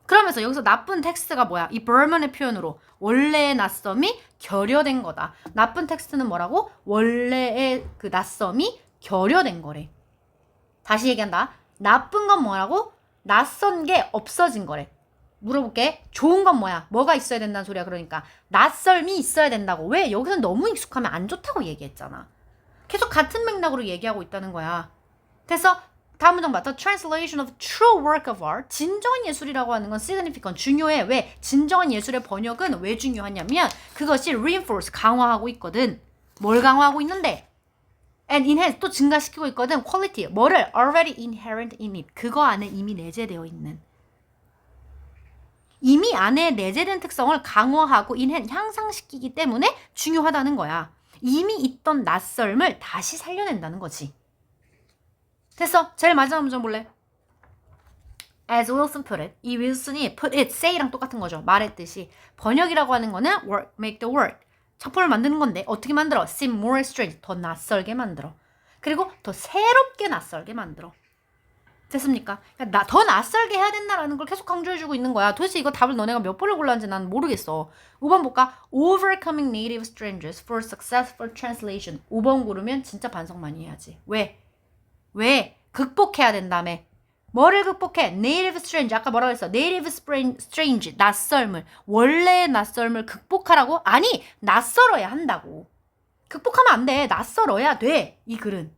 그러면서 여기서 나쁜 텍스트가 뭐야? 이 버먼의 표현으로 원래의 낯섦이 결여된 거다. 나쁜 텍스트는 뭐라고? 원래의 그 낯섦이 결여된 거래. 다시 얘기한다. 나쁜 건 뭐라고? 낯선 게 없어진 거래. 물어볼게. 좋은 건 뭐야? 뭐가 있어야 된다는 소리야. 그러니까 낯설미 있어야 된다고. 왜? 여기서는 너무 익숙하면 안 좋다고 얘기했잖아. 계속 같은 맥락으로 얘기하고 있다는 거야. 그래서 다음 문장 봤죠? Translation of true work of art. 진정한 예술이라고 하는 건 significant, 중요해. 왜? 진정한 예술의 번역은 왜 중요하냐면 그것이 reinforce, 강화하고 있거든. 뭘 강화하고 있는데? And enhance, 또 증가시키고 있거든. quality, 뭐를? already inherent in it. 그거 안에 이미 내재되어 있는. 이미 안에 내재된 특성을 강화하고 enhance, 향상시키기 때문에 중요하다는 거야. 이미 있던 낯설음을 다시 살려낸다는 거지. 됐어. 제일 마지막 문장 볼래? As Wilson put it. 이 윌슨이 put it, say랑 똑같은 거죠. 말했듯이. 번역이라고 하는 거는 work, make the word. 작품을 만드는 건데 어떻게 만들어? seem more strange. 더 낯설게 만들어. 그리고 더 새롭게 낯설게 만들어. 됐습니까? 그러니까 더 낯설게 해야 된다라는 걸 계속 강조해주고 있는 거야. 도대체 이거 답을 너네가 몇 번을 골랐는지 난 모르겠어. 5번 볼까? Overcoming native strangers for successful translation. 5번 고르면 진짜 반성 많이 해야지. 왜? 극복해야 된다며. 뭐를 극복해? Native strange. 아까 뭐라고 했어? Native strange. 낯설물. 원래의 낯설물 극복하라고? 아니, 낯설어야 한다고. 극복하면 안 돼. 낯설어야 돼. 이 글은.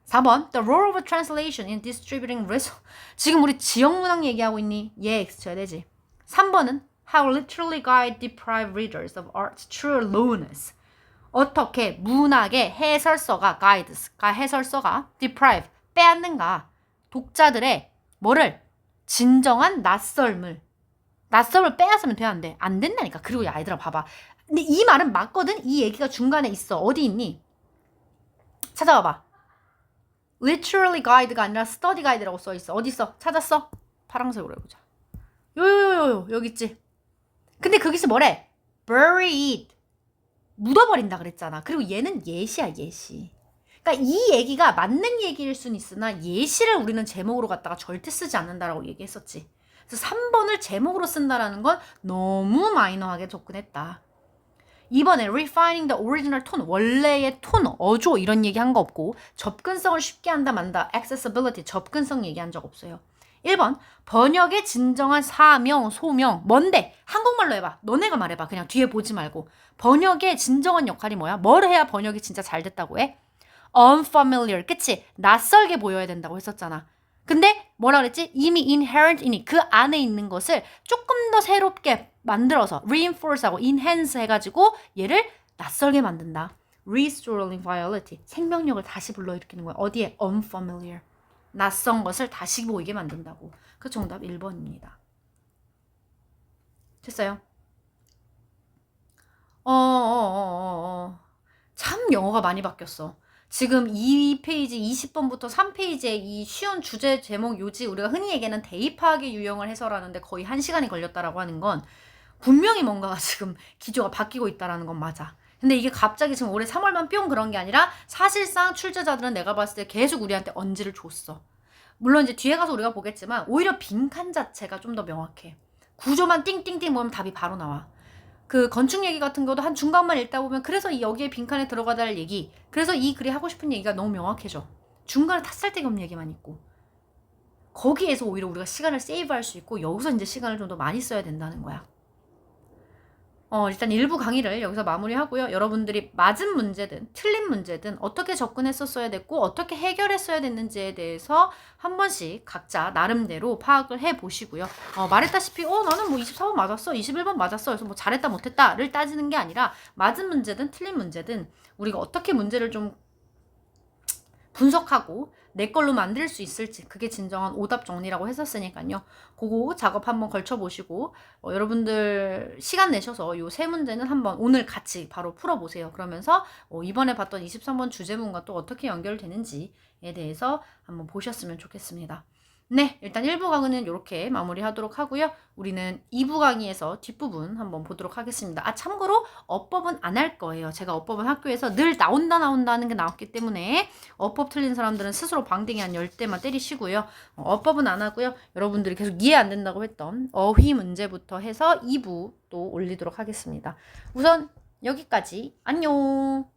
4번. The role of translation in distributing resource. 지금 우리 지역문학 얘기하고 있니? X 쳐야 되지. 3번은 How literally guide deprived readers of art's true lowness. 어떻게 문학의 해설서가 해설서가 deprive 빼앗는가 독자들의 뭐를 진정한 낯설을 빼앗으면 돼 안 돼? 안 된다니까. 그리고 야 얘들아 봐봐. 근데 이 말은 맞거든. 이 얘기가 중간에 있어. 어디 있니? 찾아봐봐. literally guide가 아니라 study guide라고 써 있어. 어디 있어? 찾았어? 파란색으로 해보자. 요요요요 여기 있지. 근데 거기서 뭐래? bury it. 묻어버린다 그랬잖아. 그리고 얘는 예시야, 예시. 그러니까 이 얘기가 맞는 얘기일 수는 있으나 예시를 우리는 제목으로 갖다가 절대 쓰지 않는다라고 얘기했었지. 그래서 3번을 제목으로 쓴다라는 건 너무 마이너하게 접근했다. 2번에 refining the original tone, 원래의 톤, 어조 이런 얘기한 거 없고 접근성을 쉽게 한다 만다, accessibility, 접근성 얘기한 적 없어요. 1번 번역의 진정한 사명, 소명 뭔데? 한국말로 해봐. 너네가 말해봐. 그냥 뒤에 보지 말고. 번역의 진정한 역할이 뭐야? 뭘 해야 번역이 진짜 잘 됐다고 해? unfamiliar, 그치? 낯설게 보여야 된다고 했었잖아. 근데 뭐라 그랬지? 이미 inherent in it, 그 안에 있는 것을 조금 더 새롭게 만들어서 reinforce하고 enhance 해가지고 얘를 낯설게 만든다. restoring vitality, 생명력을 다시 불러일으키는 거야. 어디에? unfamiliar. 낯선 것을 다시 보이게 만든다고. 그 정답 1번입니다. 됐어요? 참 영어가 많이 바뀌었어. 지금 2페이지 20번부터 3페이지에 이 쉬운 주제 제목 요지 우리가 흔히 얘기하는 대입하기 유형을 해설하는데 거의 1시간이 걸렸다라고 하는 건 분명히 뭔가가 지금 기조가 바뀌고 있다라는 건 맞아. 근데 이게 갑자기 지금 올해 3월만 뿅 그런 게 아니라 사실상 출제자들은 내가 봤을 때 계속 우리한테 언지를 줬어. 물론 이제 뒤에 가서 우리가 보겠지만 오히려 빈칸 자체가 좀 더 명확해. 구조만 띵띵띵 보면 답이 바로 나와. 그 건축 얘기 같은 것도 한 중간만 읽다 보면 그래서 여기에 빈칸에 들어가다 할 얘기, 그래서 이 글이 하고 싶은 얘기가 너무 명확해져. 중간에 탓살데기 없는 얘기만 있고 거기에서 오히려 우리가 시간을 세이브할 수 있고 여기서 이제 시간을 좀 더 많이 써야 된다는 거야. 일단 일부 강의를 여기서 마무리하고요. 여러분들이 맞은 문제든 틀린 문제든 어떻게 접근했었어야 됐고 어떻게 해결했어야 됐는지에 대해서 한 번씩 각자 나름대로 파악을 해보시고요. 말했다시피 나는 뭐 24번 맞았어, 21번 맞았어, 그래서 뭐 잘했다 못했다를 따지는 게 아니라 맞은 문제든 틀린 문제든 우리가 어떻게 문제를 좀 분석하고 내 걸로 만들 수 있을지, 그게 진정한 오답 정리라고 했었으니까요. 그거 작업 한번 걸쳐보시고 여러분들 시간 내셔서 요 세 문제는 한번 오늘 같이 바로 풀어보세요. 그러면서 이번에 봤던 23번 주제문과 또 어떻게 연결되는지에 대해서 한번 보셨으면 좋겠습니다. 네, 일단 1부 강의는 이렇게 마무리하도록 하고요. 우리는 2부 강의에서 뒷부분 한번 보도록 하겠습니다. 아, 참고로 어법은 안 할 거예요. 제가 어법은 학교에서 늘 나온다는 게 나왔기 때문에 어법 틀린 사람들은 스스로 방댕이 한 10대만 때리시고요. 어법은 안 하고요. 여러분들이 계속 이해 안 된다고 했던 어휘 문제부터 해서 2부 또 올리도록 하겠습니다. 우선 여기까지. 안녕.